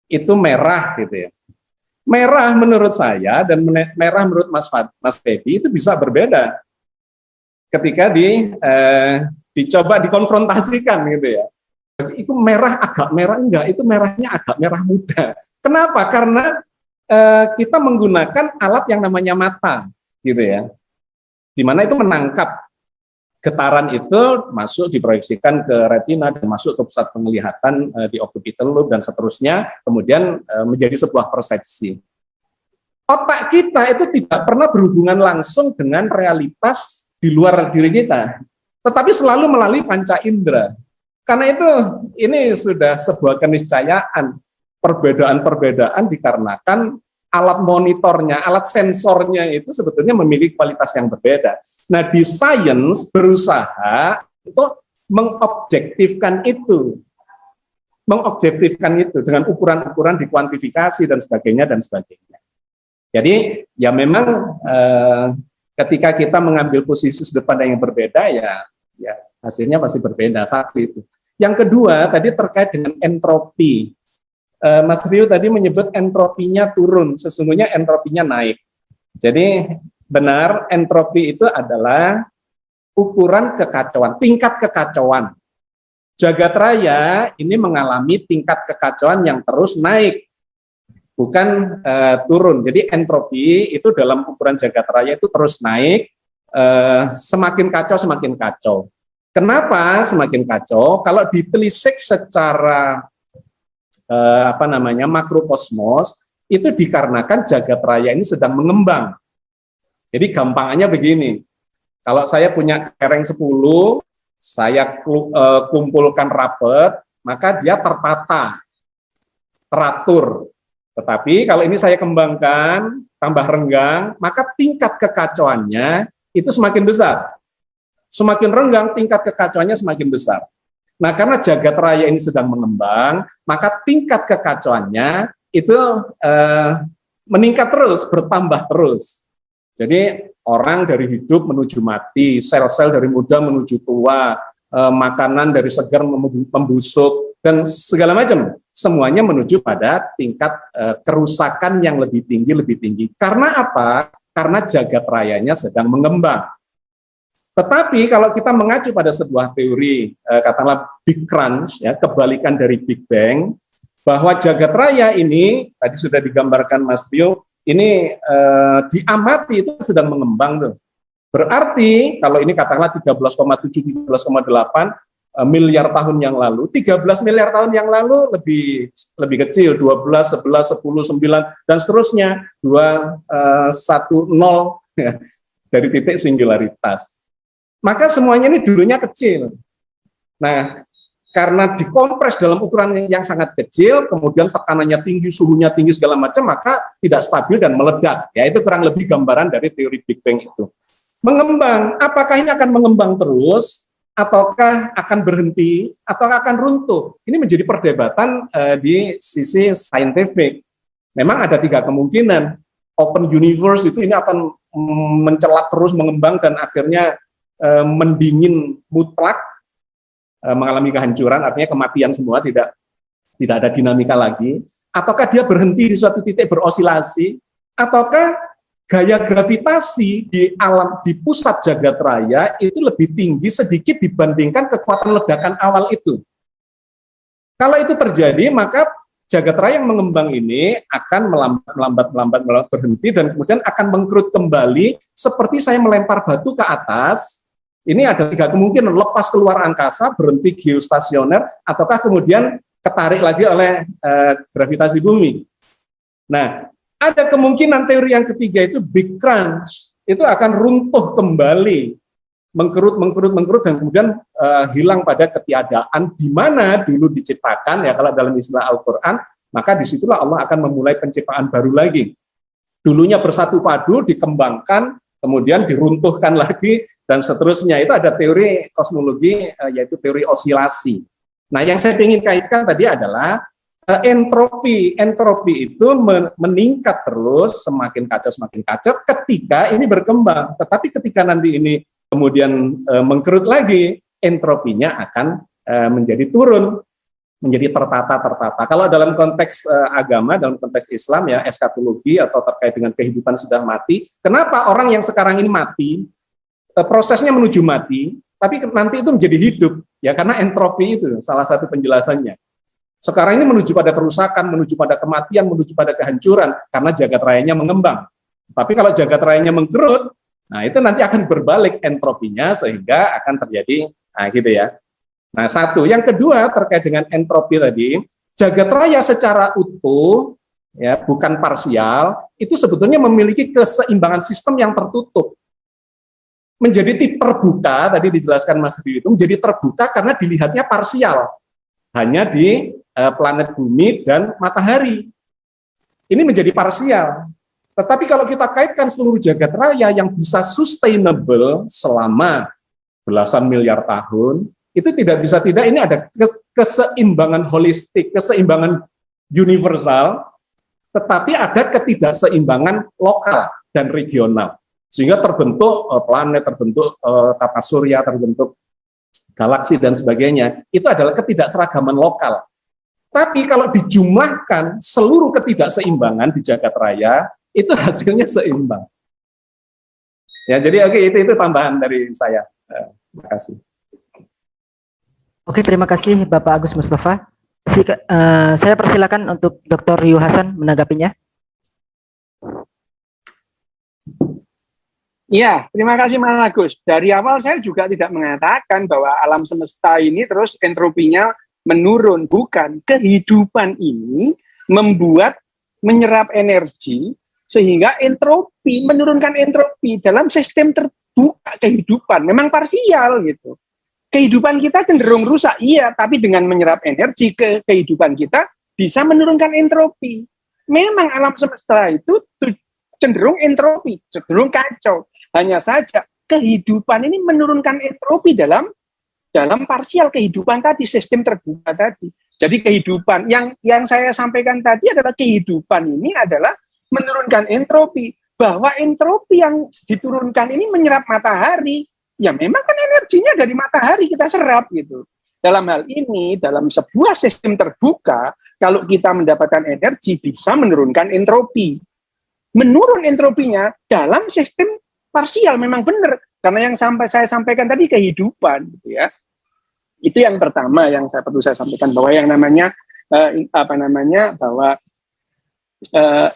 itu merah gitu ya. Merah menurut saya dan merah menurut Mas Feby itu bisa berbeda ketika dicoba dikonfrontasikan gitu ya. Itu merah agak merah enggak, itu merahnya agak merah muda. Kenapa? Karena kita menggunakan alat yang namanya mata gitu ya. Di mana itu menangkap getaran itu masuk diproyeksikan ke retina dan masuk ke pusat penglihatan di occipital lobe dan seterusnya, kemudian menjadi sebuah persepsi. Otak kita itu tidak pernah berhubungan langsung dengan realitas di luar diri kita, tetapi selalu melalui panca indera. Karena itu ini sudah sebuah keniscayaan. Perbedaan-perbedaan dikarenakan alat monitornya, alat sensornya itu sebetulnya memiliki kualitas yang berbeda. Nah, di sains berusaha untuk mengobjektifkan itu dengan ukuran-ukuran dikuantifikasi dan sebagainya dan sebagainya. Jadi ya memang ketika kita mengambil posisi sudut pandang yang berbeda ya hasilnya pasti berbeda. Satu itu. Yang kedua tadi terkait dengan entropi. Mas Rio tadi menyebut entropinya turun, sesungguhnya entropinya naik. Jadi benar, entropi itu adalah ukuran kekacauan, tingkat kekacauan. Jagat raya ini mengalami tingkat kekacauan yang terus naik, bukan turun. Jadi entropi itu dalam ukuran jagat raya itu terus naik, semakin kacau semakin kacau. Kenapa semakin kacau? Kalau ditelisik secara makrokosmos, itu dikarenakan jagat raya ini sedang mengembang. Jadi gampangannya begini, kalau saya punya kereng 10, saya kumpulkan rapet, maka dia tertata, teratur. Tetapi kalau ini saya kembangkan, tambah renggang, maka tingkat kekacauannya itu semakin besar. Semakin renggang, tingkat kekacauannya semakin besar. Nah, karena jagat raya ini sedang mengembang, maka tingkat kekacauannya itu meningkat terus, bertambah terus. Jadi orang dari hidup menuju mati, sel-sel dari muda menuju tua, makanan dari segar membusuk, dan segala macam. Semuanya menuju pada tingkat kerusakan yang lebih tinggi. Karena apa? Karena jagat rayanya sedang mengembang. Tetapi kalau kita mengacu pada sebuah teori, katakanlah Big Crunch, ya, kebalikan dari Big Bang, bahwa jagat raya ini, tadi sudah digambarkan Mas Rio, ini diamati itu sedang mengembang tuh. Berarti kalau ini katakanlah 13,7, 13,8 miliar tahun yang lalu, 13 miliar tahun yang lalu lebih kecil, 12, 11, 10, 9 dan seterusnya, 2, 1, 0 dari titik singularitas. Maka semuanya ini dulunya kecil. Nah, karena dikompres dalam ukuran yang sangat kecil, kemudian tekanannya tinggi, suhunya tinggi segala macam, maka tidak stabil dan meledak. Ya, itu kurang lebih gambaran dari teori Big Bang itu. Mengembang, apakah ini akan mengembang terus, ataukah akan berhenti, ataukah akan runtuh? Ini menjadi perdebatan di sisi saintifik. Memang ada 3 kemungkinan. Open universe itu ini akan mencelat terus, mengembang, dan akhirnya mendingin mutlak, mengalami kehancuran, artinya kematian semua, tidak ada dinamika lagi, ataukah dia berhenti di suatu titik berosilasi, ataukah gaya gravitasi di pusat jagat raya itu lebih tinggi sedikit dibandingkan kekuatan ledakan awal itu. Kalau itu terjadi, maka jagat raya yang mengembang ini akan melambat berhenti dan kemudian akan mengkerut kembali seperti saya melempar batu ke atas. Ini ada 3 kemungkinan, lepas keluar angkasa, berhenti geostasioner, ataukah kemudian ketarik lagi oleh gravitasi bumi. Nah, ada kemungkinan teori yang ketiga itu Big Crunch, itu akan runtuh kembali, mengkerut, dan kemudian hilang pada ketiadaan di mana dulu diciptakan, ya kalau dalam istilah Al-Quran, maka disitulah Allah akan memulai penciptaan baru lagi. Dulunya bersatu padu, dikembangkan, kemudian diruntuhkan lagi, dan seterusnya. Itu ada teori kosmologi, yaitu teori osilasi. Nah, yang saya ingin kaitkan tadi adalah entropi. Entropi itu meningkat terus, semakin kacau ketika ini berkembang. Tetapi ketika nanti ini kemudian mengkerut lagi, entropinya akan menjadi turun, menjadi tertata. Kalau dalam konteks agama, dalam konteks Islam, ya eskatologi atau terkait dengan kehidupan sudah mati, kenapa orang yang sekarang ini mati, prosesnya menuju mati, tapi nanti itu menjadi hidup, ya karena entropi itu salah satu penjelasannya. Sekarang ini menuju pada kerusakan, menuju pada kematian, menuju pada kehancuran, karena jagat rayanya mengembang. Tapi kalau jagat rayanya mengkerut, nah itu nanti akan berbalik entropinya, sehingga akan terjadi, nah gitu ya. Nah, satu. Yang kedua terkait dengan entropi tadi, jagat raya secara utuh, ya bukan parsial, itu sebetulnya memiliki keseimbangan sistem yang tertutup. Menjadi terbuka, tadi dijelaskan Mas Rio itu, menjadi terbuka karena dilihatnya parsial. Hanya di planet bumi dan matahari. Ini menjadi parsial. Tetapi kalau kita kaitkan seluruh jagat raya yang bisa sustainable selama belasan miliar tahun, itu tidak bisa tidak, ini ada keseimbangan holistik, keseimbangan universal, tetapi ada ketidakseimbangan lokal dan regional. Sehingga terbentuk planet, terbentuk tata surya, terbentuk galaksi dan sebagainya. Itu adalah ketidakseragaman lokal. Tapi kalau dijumlahkan seluruh ketidakseimbangan di jagat raya, itu hasilnya seimbang. Ya, jadi oke, itu tambahan dari saya. Terima kasih. Oke, terima kasih Bapak Agus Mustafa. Saya persilakan untuk Dr. Yu Hasan menanggapinya. Iya, terima kasih Mas Agus. Dari awal saya juga tidak mengatakan bahwa alam semesta ini terus entropinya menurun. Bukan. Kehidupan ini membuat menyerap energi sehingga entropi, menurunkan entropi dalam sistem terbuka kehidupan. Memang parsial gitu. Kehidupan kita cenderung rusak, iya, tapi dengan menyerap energi ke kehidupan kita bisa menurunkan entropi. Memang alam semesta itu cenderung entropi, cenderung kacau. Hanya saja kehidupan ini menurunkan entropi dalam parsial kehidupan tadi, sistem terbuka tadi. Jadi kehidupan yang saya sampaikan tadi adalah kehidupan ini adalah menurunkan entropi. Bahwa entropi yang diturunkan ini menyerap matahari, ya memang kan energinya dari matahari kita serap gitu. Dalam hal ini, dalam sebuah sistem terbuka, kalau kita mendapatkan energi bisa menurunkan entropi. Menurun entropinya dalam sistem parsial memang benar, karena yang saya sampaikan tadi kehidupan, gitu ya. Itu yang pertama yang perlu saya sampaikan, bahwa yang namanya bahwa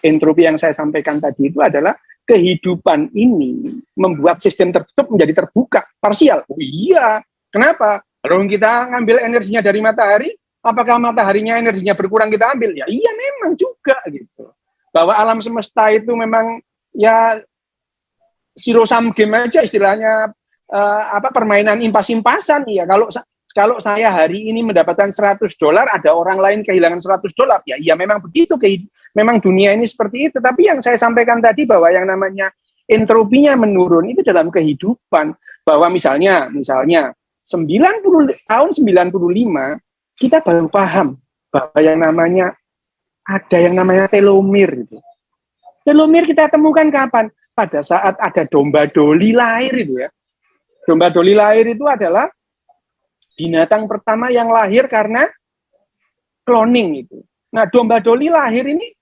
entropi yang saya sampaikan tadi itu adalah kehidupan ini membuat sistem tertutup menjadi terbuka, parsial. Oh iya, kenapa? Kalau kita ngambil energinya dari matahari, apakah mataharinya energinya berkurang kita ambil? Ya iya memang juga gitu. Bahwa alam semesta itu memang ya zero sum game aja istilahnya, permainan impas-impasan. Ya kalau saya hari ini mendapatkan $100, ada orang lain kehilangan $100, ya iya memang begitu, memang dunia ini seperti itu. Tapi yang saya sampaikan tadi bahwa yang namanya entropinya menurun itu dalam kehidupan, bahwa misalnya 90 tahun 95 kita baru paham bahwa ada yang namanya telomere itu. Telomere kita temukan kapan? Pada saat ada domba doli lahir itu ya. Domba doli lahir itu adalah binatang pertama yang lahir karena cloning itu. Nah, domba doli lahir ini,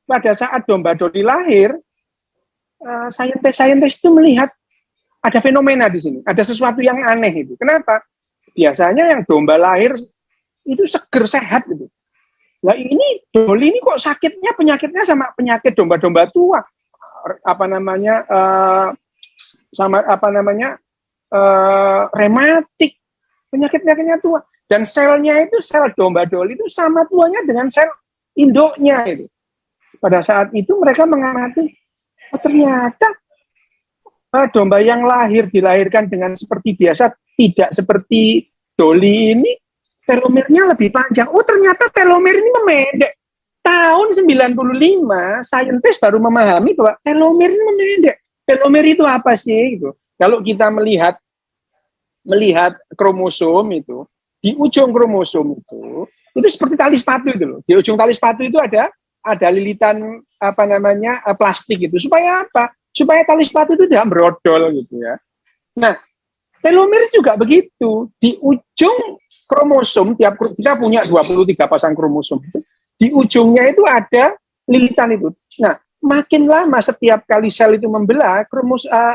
pada saat domba doli lahir, saintis itu melihat ada fenomena di sini, ada sesuatu yang aneh itu. Kenapa? Biasanya yang domba lahir itu seger, sehat gitu. Nah ini doli ini kok sakitnya, penyakitnya sama penyakit domba-domba tua, rematik, penyakit-penyakitnya tua. Dan selnya itu, sel domba doli itu sama tuanya dengan sel induknya itu. Pada saat itu mereka mengamati, oh ternyata domba yang dilahirkan dengan seperti biasa, tidak seperti doli ini, telomernya lebih panjang. Oh ternyata telomer ini memendek. Tahun 95, saintis baru memahami bahwa telomer ini memendek. Telomer itu apa sih? Gitu. Kalau kita melihat kromosom itu, di ujung kromosom itu seperti tali sepatu itu loh. Di ujung tali sepatu itu ada lilitan plastik itu. Supaya apa? Supaya tali sepatu itu tidak brodol gitu ya. Nah, telomer juga begitu. Di ujung kromosom, kita punya 23 pasang kromosom. Di ujungnya itu ada lilitan itu. Nah, makin lama setiap kali sel itu membelah,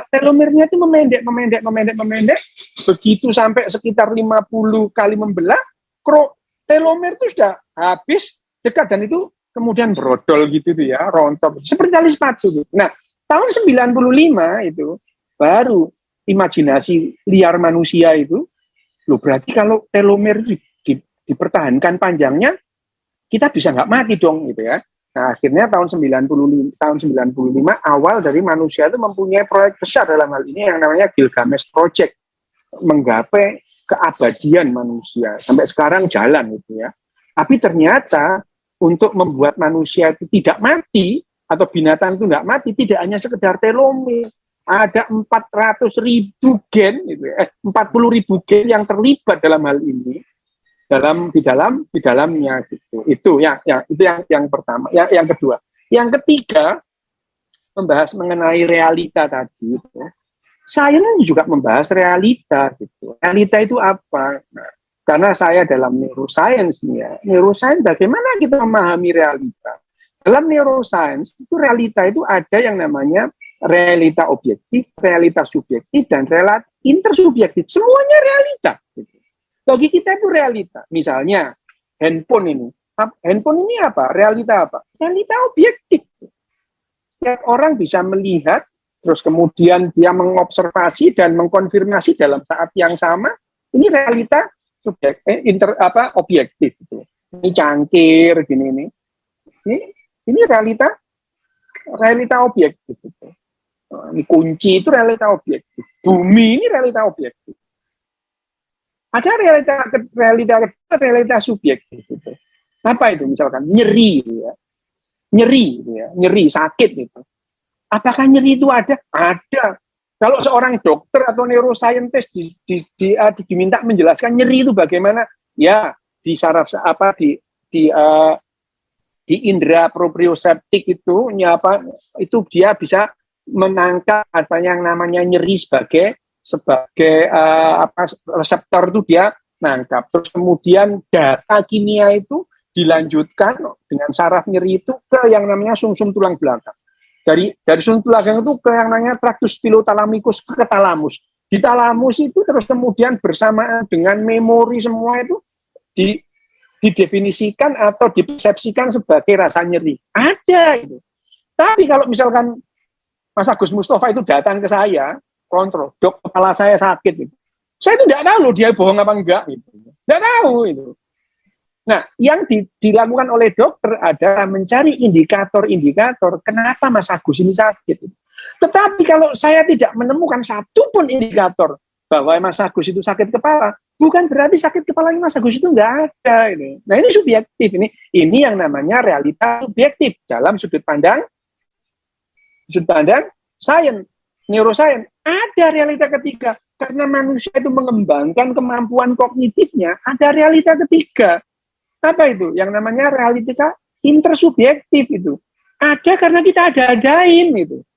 telomernya itu memendek. Begitu sampai sekitar 50 kali membelah, telomer itu sudah habis dekat, dan itu kemudian brodol gitu tuh ya, rontok. Seperti tali sepatu. Nah, tahun 95 itu baru imajinasi liar manusia itu, loh berarti kalau telomer dipertahankan panjangnya, kita bisa nggak mati dong gitu ya. Nah, akhirnya tahun 95 awal dari manusia itu mempunyai proyek besar dalam hal ini yang namanya Gilgamesh Project, menggapai keabadian manusia. Sampai sekarang jalan gitu ya. Tapi ternyata untuk membuat manusia itu tidak mati atau binatang itu nggak mati, tidak hanya sekedar telomer. Ada 400.000 gen gitu ya, 40.000 gen yang terlibat dalam hal ini. di dalamnya gitu. Itu yang pertama. Yang kedua, yang ketiga, membahas mengenai realita tadi. Saya juga membahas realita gitu. Realita itu apa? Nah, karena saya dalam neuroscience bagaimana kita memahami realita? Dalam neuroscience itu realita itu ada yang namanya realita objektif, realita subjektif, dan realita intersubjektif. Semuanya realita gitu. Bagi kita itu realita. Misalnya handphone ini. Handphone ini apa? Realita apa? Realita objektif. Setiap orang bisa melihat, terus kemudian dia mengobservasi dan mengkonfirmasi dalam saat yang sama. Ini realita objektif. Gitu. Ini cangkir, gini ini. Ini realita objektif. Gitu. Ini kunci itu realita objektif. Bumi ini realita objektif. Ada realita subjektif. Gitu. Apa itu? Misalkan nyeri, ya. Nyeri, sakit gitu. Apakah nyeri itu ada? Ada. Kalau seorang dokter atau neuroscientist diminta menjelaskan nyeri itu bagaimana, ya di saraf di indera proprioseptik itu dia bisa menangkap apa yang namanya nyeri sebagai reseptor itu dia nangkap. Terus kemudian data kimia itu dilanjutkan dengan saraf nyeri itu ke yang namanya sumsum tulang belakang. Dari sumsum tulang belakang itu ke yang namanya traktus pilothalamikus ke talamus. Di talamus itu terus kemudian bersamaan dengan memori semua itu didefinisikan atau dipersepsikan sebagai rasa nyeri. Ada itu. Tapi kalau misalkan Mas Agus Mustafa itu datang ke saya, kontrol, dok, kepala saya sakit. Gitu. Saya itu tidak tahu loh dia bohong apa enggak. Gitu. Tidak tahu itu. Nah, yang dilakukan oleh dokter adalah mencari indikator-indikator kenapa Mas Agus ini sakit. Tetapi kalau saya tidak menemukan satupun indikator bahwa Mas Agus itu sakit kepala, bukan berarti sakit kepala Mas Agus itu enggak ada. Ini. Nah, ini subjektif. Ini yang namanya realita subjektif dalam sudut pandang sains, neuroscience. Ada realita ketiga. Karena manusia itu mengembangkan kemampuan kognitifnya, ada realita ketiga. Apa itu? Yang namanya realita intersubjektif itu. Ada karena kita ada-adain itu.